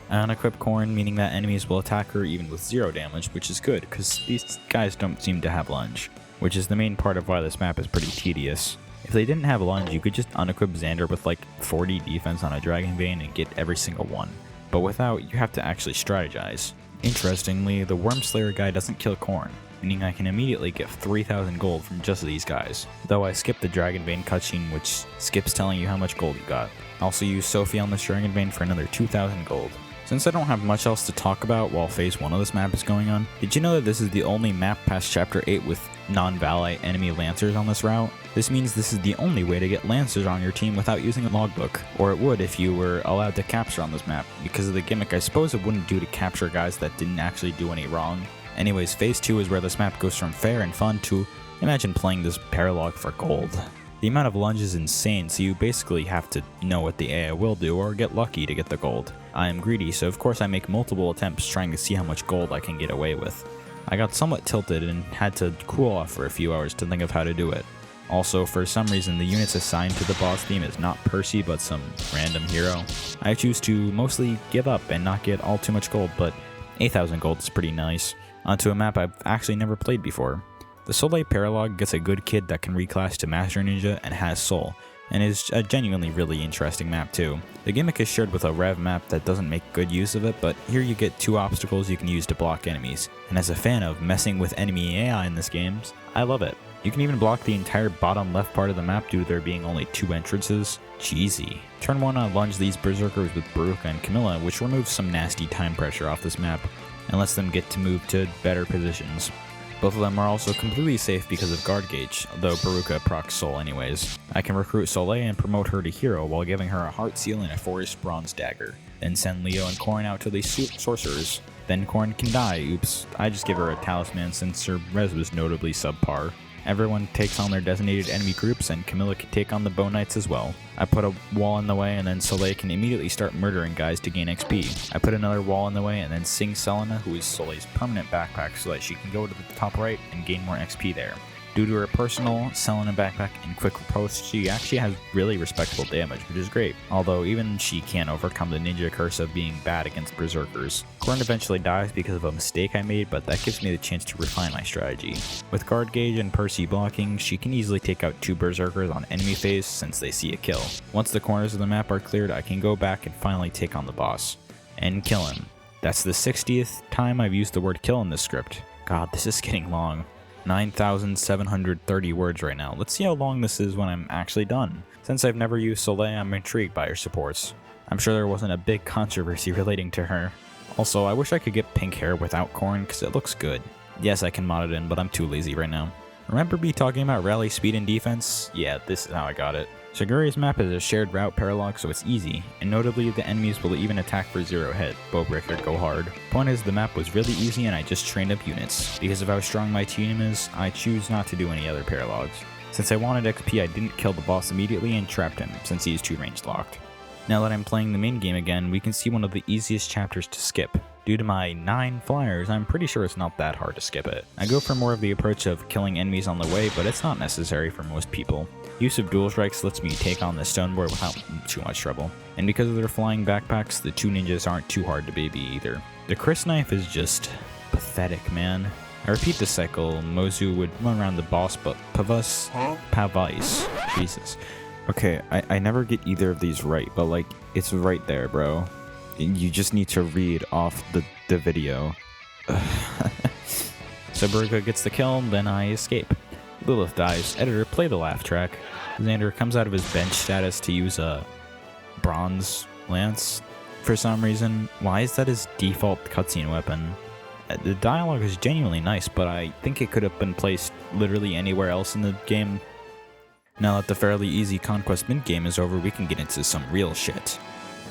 S1: I unequip Corn, meaning that enemies will attack her even with 0 damage, which is good, because these guys don't seem to have lunge, which is the main part of why this map is pretty tedious. If they didn't have lunge, you could just unequip Xander with like 40 defense on a Dragon Vein and get every single one, but without, you have to actually strategize. Interestingly, the Wormslayer guy doesn't kill Corn, meaning I can immediately get 3,000 gold from just these guys, though I skipped the Dragon Vein cutscene which skips telling you how much gold you got. I also used Sophie on this Dragon Vein for another 2,000 gold. Since I don't have much else to talk about while phase 1 of this map is going on, did you know that this is the only map past chapter 8 with non-Valet enemy Lancers on this route? This means this is the only way to get Lancers on your team without using a logbook, or it would if you were allowed to capture on this map. Because of the gimmick, I suppose it wouldn't do to capture guys that didn't actually do any wrong. Anyways, phase 2 is where this map goes from fair and fun to imagine playing this paralog for gold. The amount of lunge is insane, so you basically have to know what the AI will do or get lucky to get the gold. I am greedy, so of course I make multiple attempts trying to see how much gold I can get away with. I got somewhat tilted and had to cool off for a few hours to think of how to do it. Also, for some reason the units assigned to the boss theme is not Percy but some random hero. I choose to mostly give up and not get all too much gold, but 8,000 gold is pretty nice. Onto a map I've actually never played before. The Soleil Paralog gets a good kid that can reclass to Master Ninja and has Soul, and is a genuinely really interesting map too. The gimmick is shared with a Rev map that doesn't make good use of it, but here you get 2 obstacles you can use to block enemies, and as a fan of messing with enemy AI in this game, I love it. You can even block the entire bottom left part of the map due to there being only 2 entrances. Cheesy. Turn 1 I lunge these Berserkers with Baruka and Camilla, which removes some nasty time pressure off this map, and lets them get to move to better positions. Both of them are also completely safe because of guard gauge, though Baruka procs Soul anyways. I can recruit Soleil and promote her to hero while giving her a heart seal and a forest bronze dagger. Then send Leo and Corn out to these sorcerers. Then Corn can die, oops. I just give her a talisman since her res was notably subpar. Everyone takes on their designated enemy groups and Camilla can take on the Bow Knights as well. I put a wall in the way and then Soleil can immediately start murdering guys to gain XP. I put another wall in the way and then sing Selena, who is Soleil's permanent backpack, so that she can go to the top right and gain more XP there. Due to her personal Selena backpack and quick riposte, she actually has really respectable damage, which is great, although even she can't overcome the ninja curse of being bad against berserkers. Corn eventually dies because of a mistake I made, but that gives me the chance to refine my strategy. With guard gauge and Percy blocking, she can easily take out 2 berserkers on enemy phase since they see a kill. Once the corners of the map are cleared, I can go back and finally take on the boss. And kill him. That's the 60th time I've used the word kill in this script. God, this is getting long. 9,730 words right now. Let's see how long this is when I'm actually done. Since I've never used Soleil, I'm intrigued by her supports. I'm sure there wasn't a big controversy relating to her. Also, I wish I could get pink hair without Corn because it looks good. Yes, I can mod it in, but I'm too lazy right now. Remember me talking about rally speed and defense? Yeah, this is how I got it. Siguria's map is a shared route paralog, so it's easy, and notably the enemies will even attack for 0 hit, Bowbreaker go hard. Point is, the map was really easy and I just trained up units. Because of how strong my team is, I choose not to do any other paralogs. Since I wanted XP, I didn't kill the boss immediately and trapped him, since he is 2 range locked. Now that I'm playing the main game again, we can see one of the easiest chapters to skip. Due to my 9 flyers, I'm pretty sure it's not that hard to skip it. I go for more of the approach of killing enemies on the way, but it's not necessary for most people. Use of dual strikes lets me take on the stoneboard without too much trouble. And because of their flying backpacks, the 2 ninjas aren't too hard to baby either. The Chris knife is just pathetic, man. I repeat this cycle, Mozu would run around the boss, but Pavais. Jesus. Okay, I never get either of these right, but like, it's right there, bro. You just need to read off the video. So Baruka gets the kill, then I escape. Lilith dies. Editor, play the laugh track. Xander comes out of his bench status to use a bronze lance for some reason. Why is that his default cutscene weapon? The dialogue is genuinely nice, but I think it could have been placed literally anywhere else in the game. Now that the fairly easy Conquest mid-game is over, we can get into some real shit.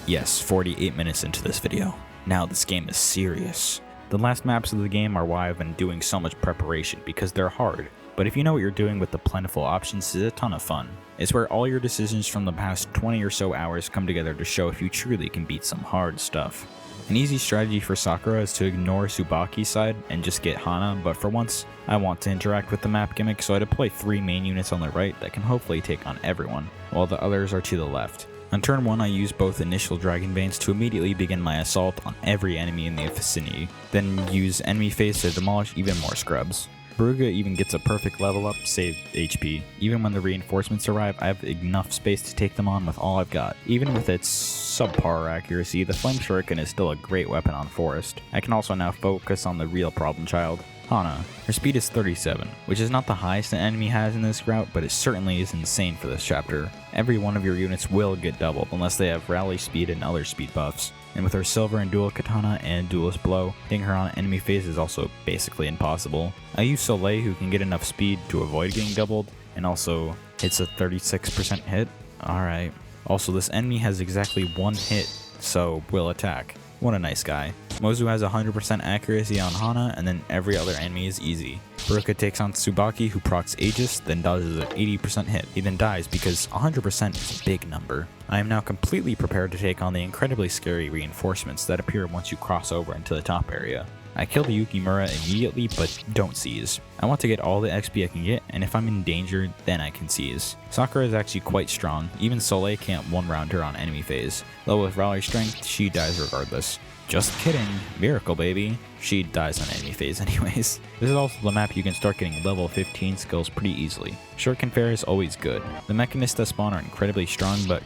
S1: Yes, 48 minutes into this video. Now this game is serious. The last maps of the game are why I've been doing so much preparation, because they're hard. But if you know what you're doing with the plentiful options, it's a ton of fun. It's where all your decisions from the past 20 or so hours come together to show if you truly can beat some hard stuff. An easy strategy for Sakura is to ignore Tsubaki's side and just get Hana, but for once, I want to interact with the map gimmick, so I deploy 3 main units on the right that can hopefully take on everyone, while the others are to the left. On turn 1, I use both initial Dragon Veins to immediately begin my assault on every enemy in the vicinity, then use enemy phase to demolish even more scrubs. Baruga even gets a perfect level up, save HP. Even when the reinforcements arrive, I have enough space to take them on with all I've got. Even with its subpar accuracy, the Flame Shuriken is still a great weapon on Forest. I can also now focus on the real problem child, Hana. Her speed is 37, which is not the highest an enemy has in this route, but it certainly is insane for this chapter. Every one of your units will get doubled unless they have rally speed and other speed buffs. And with her silver and dual katana and duelist blow, hitting her on enemy phase is also basically impossible. I use Soleil, who can get enough speed to avoid getting doubled, and also hits a 36% hit. Alright. Also, this enemy has exactly 1 hit, so will attack. What a nice guy. Mozu has 100% accuracy on Hana, and then every other enemy is easy. Baruka takes on Tsubaki, who procs Aegis, then dodges an 80% hit. He then dies because 100% is a big number. I am now completely prepared to take on the incredibly scary reinforcements that appear once you cross over into the top area. I kill the Yukimura immediately, but don't seize. I want to get all the XP I can get, and if I'm in danger, then I can seize. Sakura is actually quite strong. Even Soleil can't one-round her on enemy phase. Though with Rally Strength, she dies regardless. Just kidding. Miracle, baby. She dies on enemy phase anyways. This is also the map you can start getting level 15 skills pretty easily. Shuriken Fair is always good. The mechanists that spawn are incredibly strong, but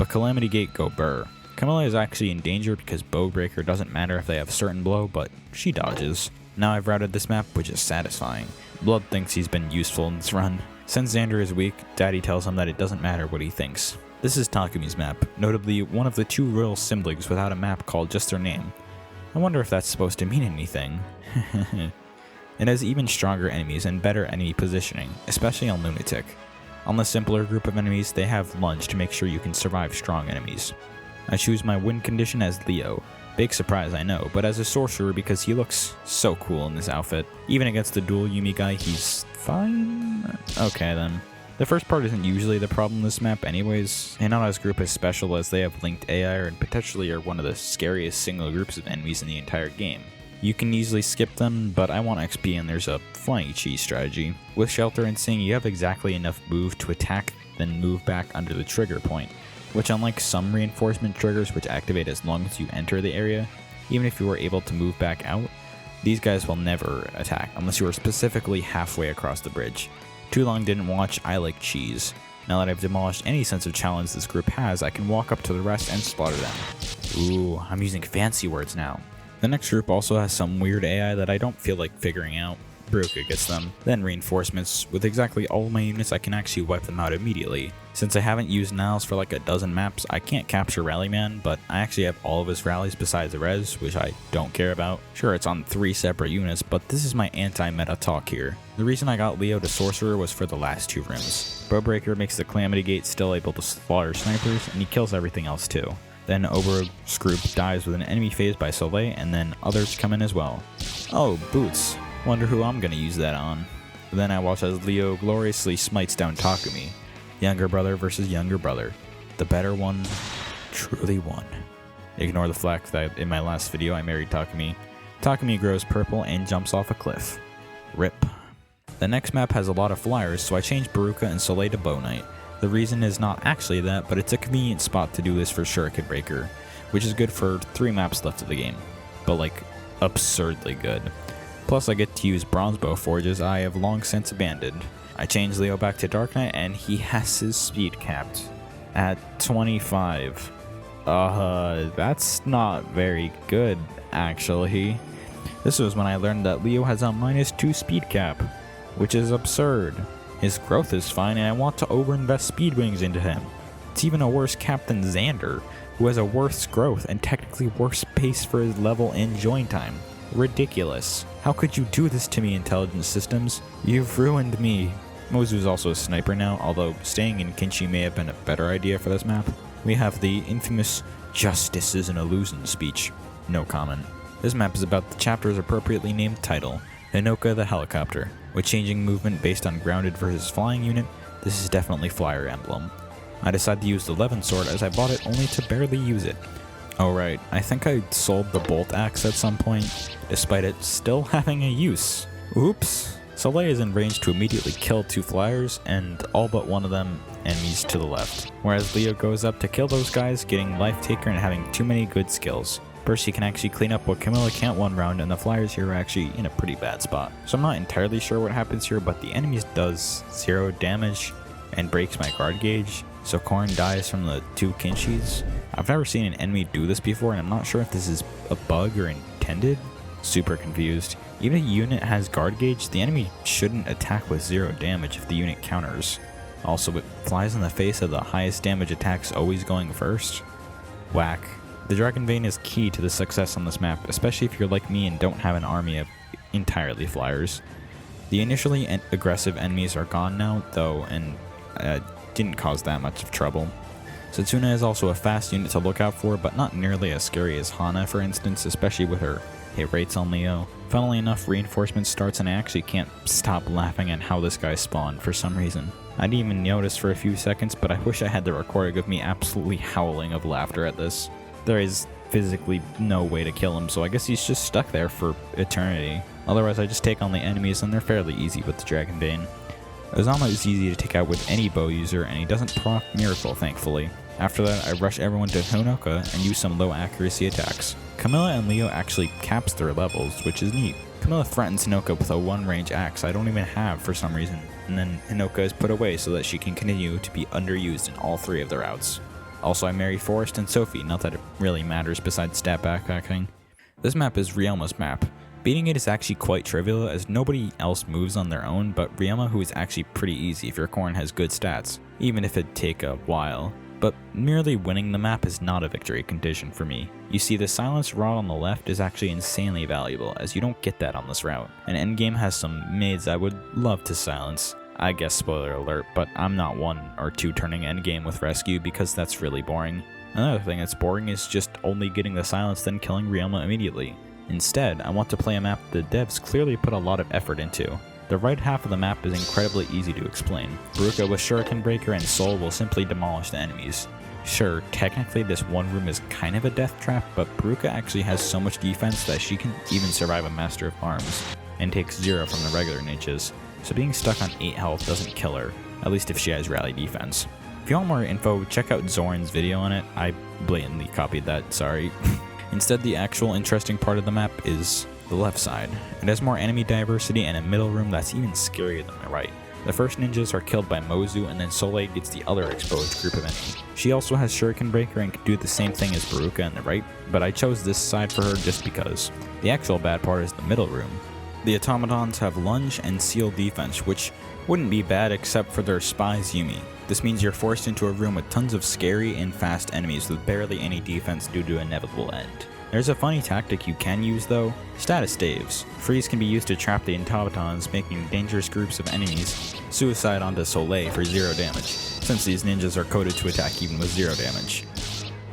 S1: Calamity Gate go burr. Camilla is actually in danger because Bowbreaker doesn't matter if they have certain blow, but she dodges. Now I've routed this map, which is satisfying. Blood thinks he's been useful in this run. Since Xander is weak, Daddy tells him that it doesn't matter what he thinks. This is Takumi's map, notably one of the 2 royal siblings without a map called just their name. I wonder if that's supposed to mean anything. It has even stronger enemies and better enemy positioning, especially on Lunatic. On the simpler group of enemies, they have lunge to make sure you can survive strong enemies. I choose my win condition as Leo. Big surprise, I know, but as a sorcerer because he looks so cool in this outfit. Even against the dual Yumi guy, he's fine? Okay then. The first part isn't usually the problem in this map anyways. Hinata's group is special as they have linked AI and potentially are one of the scariest single groups of enemies in the entire game. You can easily skip them, but I want XP and there's a flying cheese strategy. With Shelter and Sing, you have exactly enough move to attack, then move back under the trigger point, which unlike some reinforcement triggers which activate as long as you enter the area, even if you are able to move back out, these guys will never attack unless you are specifically halfway across the bridge. Too long didn't watch, I like cheese. Now that I've demolished any sense of challenge this group has, I can walk up to the rest and slaughter them. Ooh, I'm using fancy words now. The next group also has some weird AI that I don't feel like figuring out. Baruka gets them. Then reinforcements. With exactly all of my units, I can actually wipe them out immediately. Since I haven't used Niles for like a dozen maps, I can't capture Rallyman, but I actually have all of his rallies besides the res, which I don't care about. Sure, it's on 3 separate units, but this is my anti-meta talk here. The reason I got Leo to Sorcerer was for the last 2 rooms. Bowbreaker makes the Calamity Gate still able to slaughter snipers, and he kills everything else too. Then Ober's group dies with an enemy phase by Soleil, and then others come in as well. Oh, Boots. Wonder who I'm gonna use that on. Then I watch as Leo gloriously smites down Takumi. Younger brother versus younger brother. The better one truly won. Ignore the fact that in my last video I married Takumi. Takumi grows purple and jumps off a cliff. RIP. The next map has a lot of flyers, so I changed Baruka and Soleil to Bow Knight. The reason is not actually that, but it's a convenient spot to do this for Shuriken Breaker, which is good for 3 maps left of the game. But like, absurdly good. Plus I get to use Bronzebow Forges I have long since abandoned. I changed Leo back to Dark Knight and he has his speed capped at 25. That's not very good, actually. This was when I learned that Leo has a -2 speed cap, which is absurd. His growth is fine and I want to overinvest speed wings into him. It's even a worse cap than Xander, who has a worse growth and technically worse pace for his level and join time. Ridiculous. How could you do this to me, intelligence systems? You've ruined me. Mozu is also a sniper now, although staying in Kinshi may have been a better idea for this map. We have the infamous "Justice is an illusion" speech. No comment. This map is about the chapter's appropriately named title, Hinoka the Helicopter. With changing movement based on grounded versus flying unit, this is definitely Flyer Emblem. I decided to use the Levin sword as I bought it only to barely use it. Oh right, I think I sold the bolt axe at some point, despite it still having a use. Oops. Soleil is in range to immediately kill 2 flyers and all but one of them enemies to the left, whereas Leo goes up to kill those guys, getting Life Taker and having too many good skills. Percy can actually clean up what Camilla can't one round, and the flyers here are actually in a pretty bad spot. So I'm not entirely sure what happens here, but the enemies does 0 damage and breaks my guard gauge, so Corrin dies from the 2 Kinshis. I've never seen an enemy do this before, and I'm not sure if this is a bug or intended. Super confused. Even if a unit has guard gauge, the enemy shouldn't attack with 0 damage if the unit counters. Also, it flies in the face of the highest damage attacks always going first. Whack. The Dragon Vein is key to the success on this map, especially if you're like me and don't have an army of entirely flyers. The initially aggressive enemies are gone now, though, and didn't cause that much of trouble. Setsuna is also a fast unit to look out for, but not nearly as scary as Hana, for instance, especially with her hit rates on Leo. Funnily enough, reinforcement starts and I actually can't stop laughing at how this guy spawned for some reason. I didn't even notice for a few seconds, but I wish I had the recording of me absolutely howling of laughter at this. There is physically no way to kill him, so I guess he's just stuck there for eternity. Otherwise, I just take on the enemies and they're fairly easy with the Dragon Vein. Ozama is easy to take out with any bow user, and he doesn't proc Miracle, thankfully. After that, I rush everyone to Hinoka and use some low accuracy attacks. Camilla and Leo actually caps their levels, which is neat. Camilla threatens Hinoka with a 1-range axe I don't even have for some reason, and then Hinoka is put away so that she can continue to be underused in all 3 of the routes. Also, I marry Forrest and Sophie, not that it really matters besides stat backpacking. This map is Rielma's map. Beating it is actually quite trivial as nobody else moves on their own, but Rielma, who is actually pretty easy if your Corrin has good stats, even if it'd take a while. But merely winning the map is not a victory condition for me. You see, the silence rod on the left is actually insanely valuable, as you don't get that on this route. And endgame has some maids I would love to silence. I guess spoiler alert, but I'm not 1 or 2 turning endgame with rescue because that's really boring. Another thing that's boring is just only getting the silence then killing Rielma immediately. Instead, I want to play a map the devs clearly put a lot of effort into. The right half of the map is incredibly easy to explain. Baruka with Shuriken Breaker and Soul will simply demolish the enemies. Sure, technically this one room is kind of a death trap, but Baruka actually has so much defense that she can even survive a Master of Arms, and takes 0 from the regular ninjas, so being stuck on 8 health doesn't kill her, at least if she has rally defense. If you want more info, check out Zoran's video on it. I blatantly copied that, sorry. Instead, the actual interesting part of the map is the left side. It has more enemy diversity and a middle room that's even scarier than the right. The first ninjas are killed by Mozu, and then Soleil gets the other exposed group of enemies. She also has Shuriken Breaker and can do the same thing as Baruka on the right, but I chose this side for her just because. The actual bad part is the middle room. The automatons have lunge and seal defense, which wouldn't be bad except for their spies Yumi. This means you're forced into a room with tons of scary and fast enemies with barely any defense due to inevitable end. There's a funny tactic you can use though, status staves. Freeze can be used to trap the automatons, making dangerous groups of enemies suicide onto Soleil for 0 damage, since these ninjas are coded to attack even with 0 damage.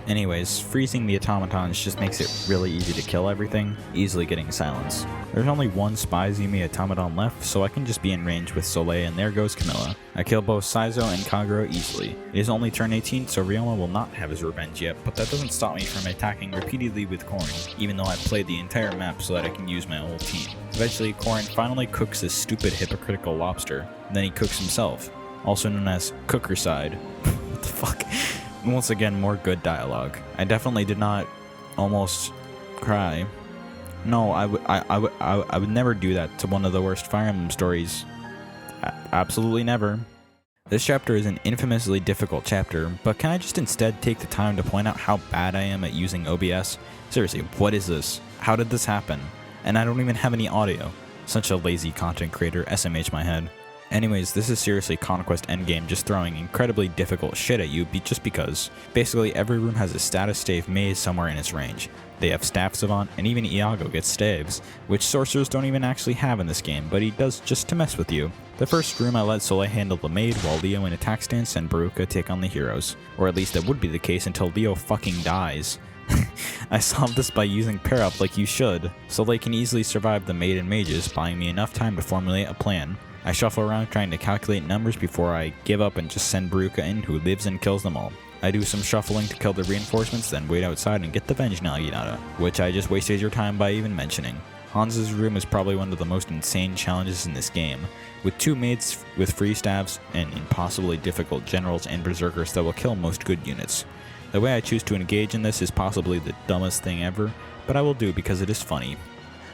S1: Anyways, freezing the automatons just makes it really easy to kill everything, easily getting silence. There's only 1 Spy Yumi automaton left, so I can just be in range with Soleil, and there goes Camilla. I kill both Saizo and Kagero easily. It is only turn 18, so Ryoma will not have his revenge yet, but that doesn't stop me from attacking repeatedly with Corrin, even though I've played the entire map so that I can use my whole team. Eventually, Corrin finally cooks this stupid hypocritical lobster, and then he cooks himself, also known as Cookerside. What the fuck? Once again, more good dialogue. I definitely did not almost cry. No, I would never do that to one of the worst Fire Emblem stories. Absolutely never. This chapter is an infamously difficult chapter, but can I just instead take the time to point out how bad I am at using OBS? Seriously, what is this? How did this happen? And I don't even have any audio. Such a lazy content creator, SMH my head. Anyways, this is seriously Conquest Endgame just throwing incredibly difficult shit at you just because. Basically, every room has a status stave maze somewhere in its range. They have Staff Savant, and even Iago gets staves, which sorcerers don't even actually have in this game, but he does just to mess with you. The first room I let Soleil handle the maid while Leo in attack stance and Baruka take on the heroes. Or at least that would be the case until Leo fucking dies. I solved this by using pair up like you should. Soleil can easily survive the maid and mages, buying me enough time to formulate a plan. I shuffle around trying to calculate numbers before I give up and just send Baruka in, who lives and kills them all. I do some shuffling to kill the reinforcements, then wait outside and get the Venge Naginata, which I just wasted your time by even mentioning. Hans's room is probably one of the most insane challenges in this game, with 2 maids with free staffs and impossibly difficult generals and berserkers that will kill most good units. The way I choose to engage in this is possibly the dumbest thing ever, but I will do because it is funny.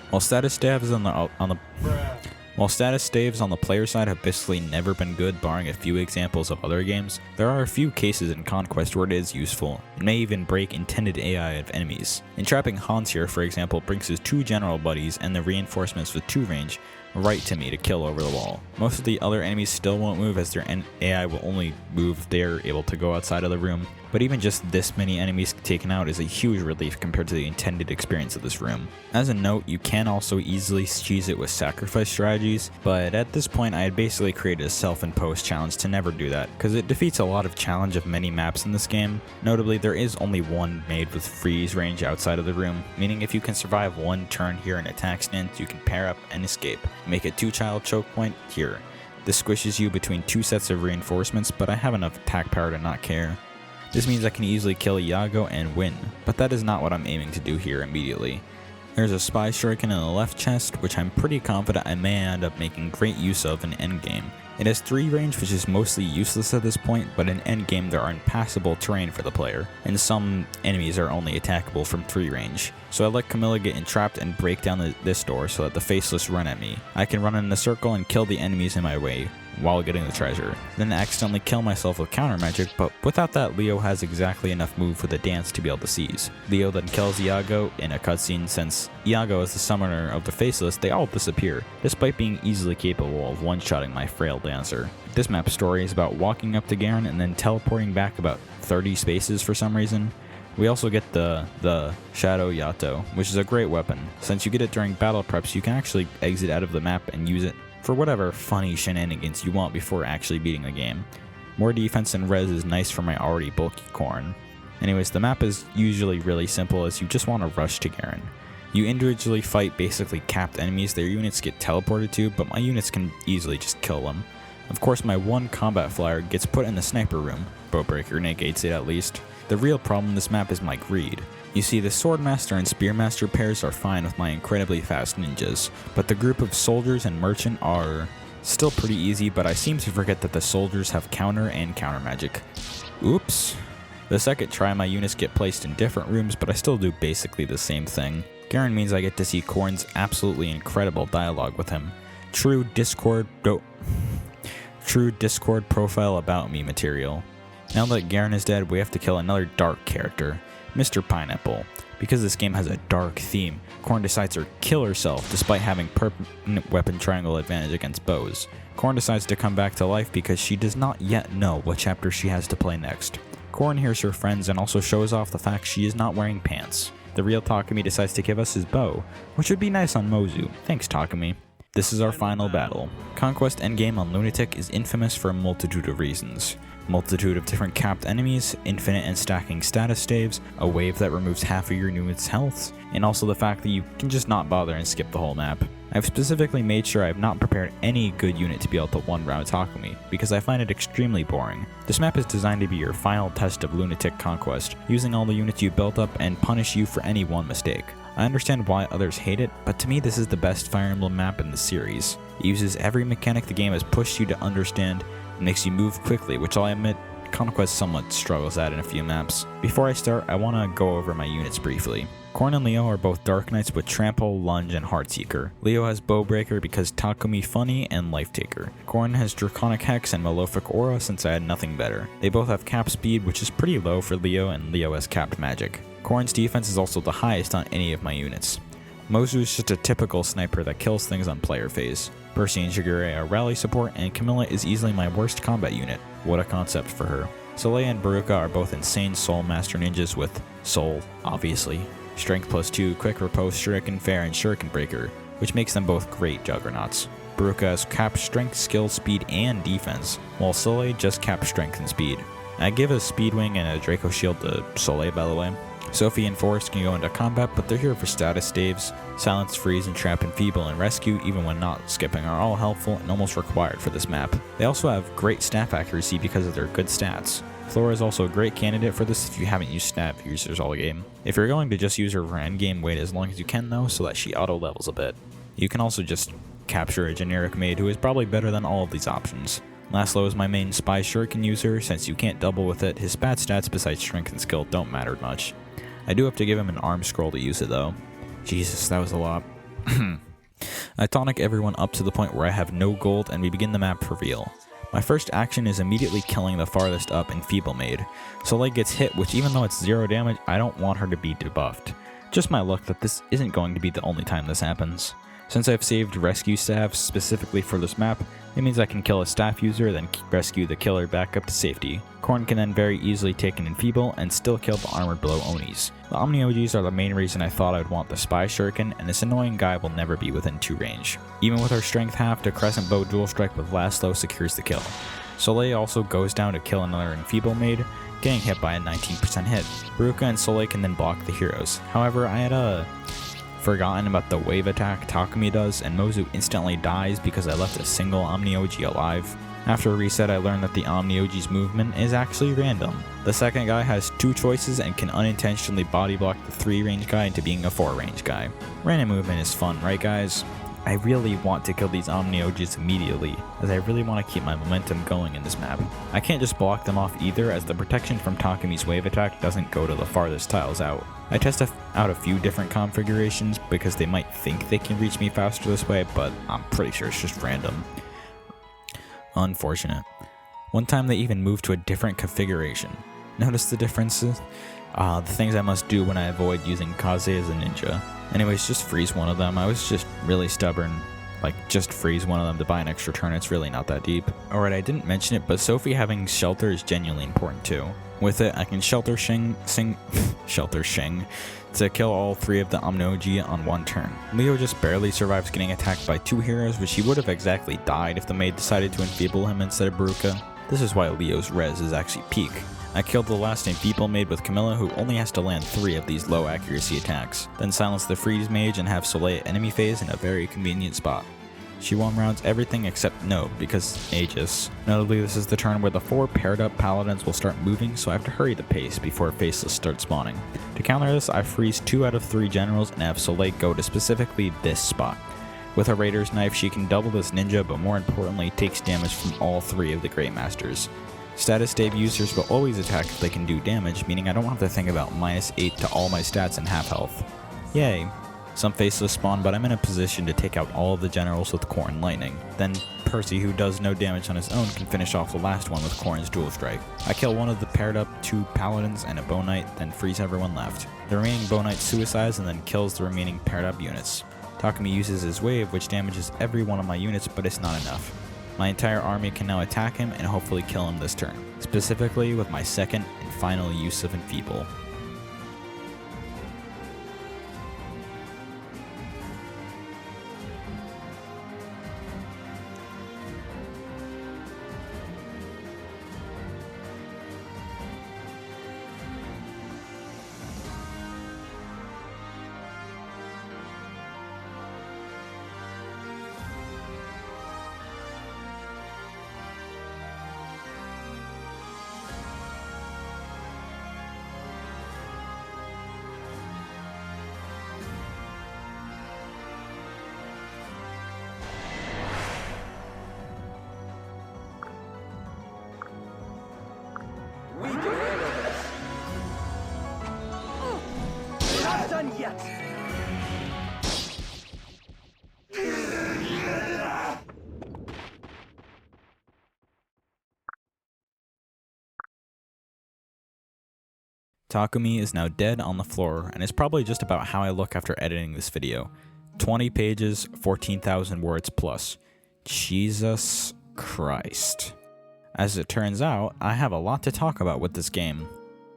S1: While status staves on the player side have basically never been good barring a few examples of other games, there are a few cases in Conquest where it is useful, and may even break intended AI of enemies. Entrapping Hans here, for example, brings his 2 general buddies and the reinforcements with 2 range right to me to kill over the wall. Most of the other enemies still won't move as their AI will only move if they're able to go outside of the room, but even just this many enemies taken out is a huge relief compared to the intended experience of this room. As a note, you can also easily cheese it with sacrifice strategies, but at this point I had basically created a self-imposed challenge to never do that, because it defeats a lot of challenge of many maps in this game. Notably, there is only one made with freeze range outside of the room, meaning if you can survive 1 turn here in attack stance, you can pair up and escape. Make a 2-child choke point here. This squishes you between 2 sets of reinforcements, but I have enough attack power to not care. This means I can easily kill Iago and win, but that is not what I'm aiming to do here immediately. There's a spy striking in the left chest, which I'm pretty confident I may end up making great use of in endgame. It has 3 range, which is mostly useless at this point, but in endgame there are impassable terrain for the player, and some enemies are only attackable from 3 range. So I let Camilla get entrapped and break down this door so that the faceless run at me. I can run in a circle and kill the enemies in my way while getting the treasure, then accidentally kill myself with counter magic, but without that Leo has exactly enough move for the dance to be able to seize. Leo then kills Iago in a cutscene. Since Iago is the summoner of the faceless, they all disappear, despite being easily capable of one-shotting my frail dancer. This map's story is about walking up to Garen and then teleporting back about 30 spaces for some reason. We also get the Shadow Yato, which is a great weapon. Since you get it during battle preps, you can actually exit out of the map and use it for whatever funny shenanigans you want before actually beating the game. More defense and res is nice for my already bulky Corrin. Anyways, the map is usually really simple as you just want to rush to Garen. You individually fight basically capped enemies their units get teleported to, but my units can easily just kill them. Of course, my 1 combat flyer gets put in the sniper room. Bowbreaker negates it at least. The real problem in this map is my greed. You see, the Swordmaster and Spearmaster pairs are fine with my incredibly fast ninjas, but the group of soldiers and merchant are still pretty easy, but I seem to forget that the soldiers have counter and counter magic. Oops. The second try, my units get placed in different rooms, but I still do basically the same thing. Garen means I get to see Corrin's absolutely incredible dialogue with him. True Discord profile about me material. Now that Garen is dead, we have to kill another dark character, Mr. Pineapple. Because this game has a dark theme, Corrin decides to kill herself despite having permanent weapon triangle advantage against bows. Corrin decides to come back to life because she does not yet know what chapter she has to play next. Corrin hears her friends and also shows off the fact she is not wearing pants. The real Takumi decides to give us his bow, which would be nice on Mozu. Thanks, Takumi. This is our final battle. Conquest Endgame on Lunatic is infamous for a multitude of reasons. Multitude of different capped enemies, infinite and stacking status staves, a wave that removes half of your unit's health, and also the fact that you can just not bother and skip the whole map. I've specifically made sure I have not prepared any good unit to be able to one-round Takumi, because I find it extremely boring. This map is designed to be your final test of Lunatic Conquest, using all the units you built up and punish you for any one mistake. I understand why others hate it, but to me this is the best Fire Emblem map in the series. It uses every mechanic the game has pushed you to understand, and makes you move quickly, which I'll admit Conquest somewhat struggles at in a few maps. Before I start, I want to go over my units briefly. Corn and Leo are both Dark Knights with Trample, Lunge, and Heartseeker. Leo has Bowbreaker because Takumi Funny and Life Taker. Corn has Draconic Hex and Malefic Aura since I had nothing better. They both have cap speed, which is pretty low for Leo, and Leo has capped magic. Corn's defense is also the highest on any of my units. Mozu is just a typical sniper that kills things on player phase. Percy and Shigure are rally support, and Camilla is easily my worst combat unit. What a concept for her. Soleil and Baruka are both insane Soul Master ninjas with Soul, obviously. Strength +2, Quick Riposte, Shuriken Fair, and Shuriken Breaker, which makes them both great juggernauts. Baruka has cap strength, skill, speed, and defense, while Soleil just cap strength and speed. I give a Speedwing and a Draco Shield to Soleil, by the way. Sophie and Forrest can go into combat, but they're here for status staves. Silence, Freeze, and Trap, Enfeeble, and Rescue, even when not skipping, are all helpful and almost required for this map. They also have great staff accuracy because of their good stats. Flora is also a great candidate for this if you haven't used staff users all game. If you're going to just use her for endgame, wait as long as you can though, so that she auto levels a bit. You can also just capture a generic maid who is probably better than all of these options. Laszlo is my main Spy Shuriken user. Since you can't double with it, his bad stats besides strength and skill don't matter much. I do have to give him an arm scroll to use it though. Jesus, that was a lot. I tonic everyone up to the point where I have no gold and we begin the map reveal. My first action is immediately killing the farthest up Enfeeble Maid. Soleil gets hit, which even though it's 0 damage, I don't want her to be debuffed. Just my luck that this isn't going to be the only time this happens. Since I've saved rescue staffs specifically for this map, it means I can kill a staff user, then rescue the killer back up to safety. Corn can then very easily take an Enfeeble and still kill the armored below Onis. The Omni-OGs are the main reason I thought I'd want the Spy Shuriken, and this annoying guy will never be within 2 range. Even with her strength half, the Crescent Bow dual strike with Laszlo secures the kill. Soleil also goes down to kill another Enfeeble Maid, getting hit by a 19% hit. Baruka and Soleil can then block the heroes. However, I had forgotten about the wave attack Takumi does, and Mozu instantly dies because I left a single Omni-OG alive. After a reset, I learned that the Omni-OG's movement is actually random. The second guy has 2 choices and can unintentionally body block the 3 range guy into being a 4 range guy. Random movement is fun, right guys? I really want to kill these Omni-OGs immediately, as I really want to keep my momentum going in this map. I can't just block them off either, as the protection from Takumi's wave attack doesn't go to the farthest tiles out. I test out a few different configurations because they might think they can reach me faster this way, but I'm pretty sure it's just random. Unfortunate. One time they even moved to a different configuration. Notice the differences? The things I must do when I avoid using Kaze as a ninja. Anyways, just freeze one of them. I was just really stubborn. Like, just freeze one of them to buy an extra turn. It's really not that deep. Alright, I didn't mention it, but Sophie having Shelter is genuinely important too. With it, I can Shelter Shing to kill all 3 of the Omni-OG on 1 turn. Leo just barely survives getting attacked by 2 heroes, which he would have exactly died if the maid decided to enfeeble him instead of Baruka. This is why Leo's res is actually peak. I killed the last Enfeeble Maid with Camilla, who only has to land 3 of these low accuracy attacks, then silence the Freeze Mage and have Soleil enemy phase in a very convenient spot. She one-rounds everything except no, because Aegis. Notably, this is the turn where the 4 paired up paladins will start moving, so I have to hurry the pace before Faceless starts spawning. To counter this, I freeze 2 out of 3 generals and have Soleil go to specifically this spot. With her Raider's Knife, she can double this ninja, but more importantly, takes damage from all 3 of the Great Masters. Status Stave users will always attack if they can do damage, meaning I don't have to think about -8 to all my stats and half health. Yay! Some Faceless spawn, but I'm in a position to take out all of the generals with Corn Lightning. Then Percy, who does no damage on his own, can finish off the last one with Corn's Dual Strike. I kill one of the paired up 2 Paladins and a Bow Knight, then freeze everyone left. The remaining Bow Knight suicides and then kills the remaining paired up units. Takumi uses his wave, which damages every one of my units, but it's not enough. My entire army can now attack him and hopefully kill him this turn, specifically with my second and final use of Enfeeble. Takumi is now dead on the floor, and is probably just about how I look after editing this video. 20 pages, 14,000 words plus. Jesus Christ. As it turns out, I have a lot to talk about with this game.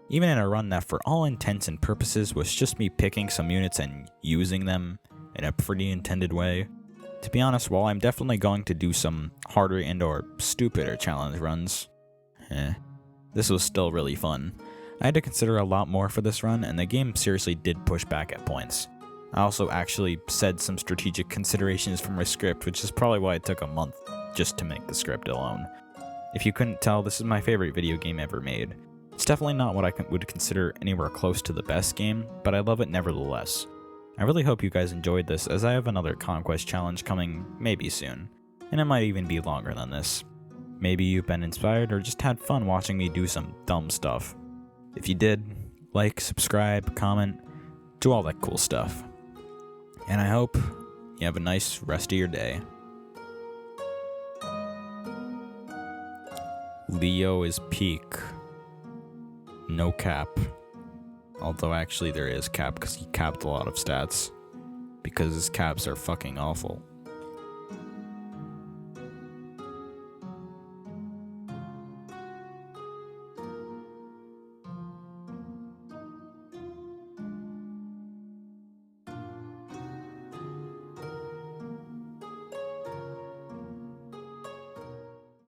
S1: Even in a run that for all intents and purposes was just me picking some units and using them in a pretty intended way. To be honest, while I'm definitely going to do some harder and or stupider challenge runs, this was still really fun. I had to consider a lot more for this run, and the game seriously did push back at points. I also actually said some strategic considerations for my script, which is probably why it took a month just to make the script alone. If you couldn't tell, this is my favorite video game ever made. It's definitely not what I would consider anywhere close to the best game, but I love it nevertheless. I really hope you guys enjoyed this, as I have another Conquest challenge coming maybe soon, and it might even be longer than this. Maybe you've been inspired or just had fun watching me do some dumb stuff. If you did, like, subscribe, comment, do all that cool stuff. And I hope you have a nice rest of your day. Leo is peak. No cap. Although actually there is cap because he capped a lot of stats. Because his caps are fucking awful.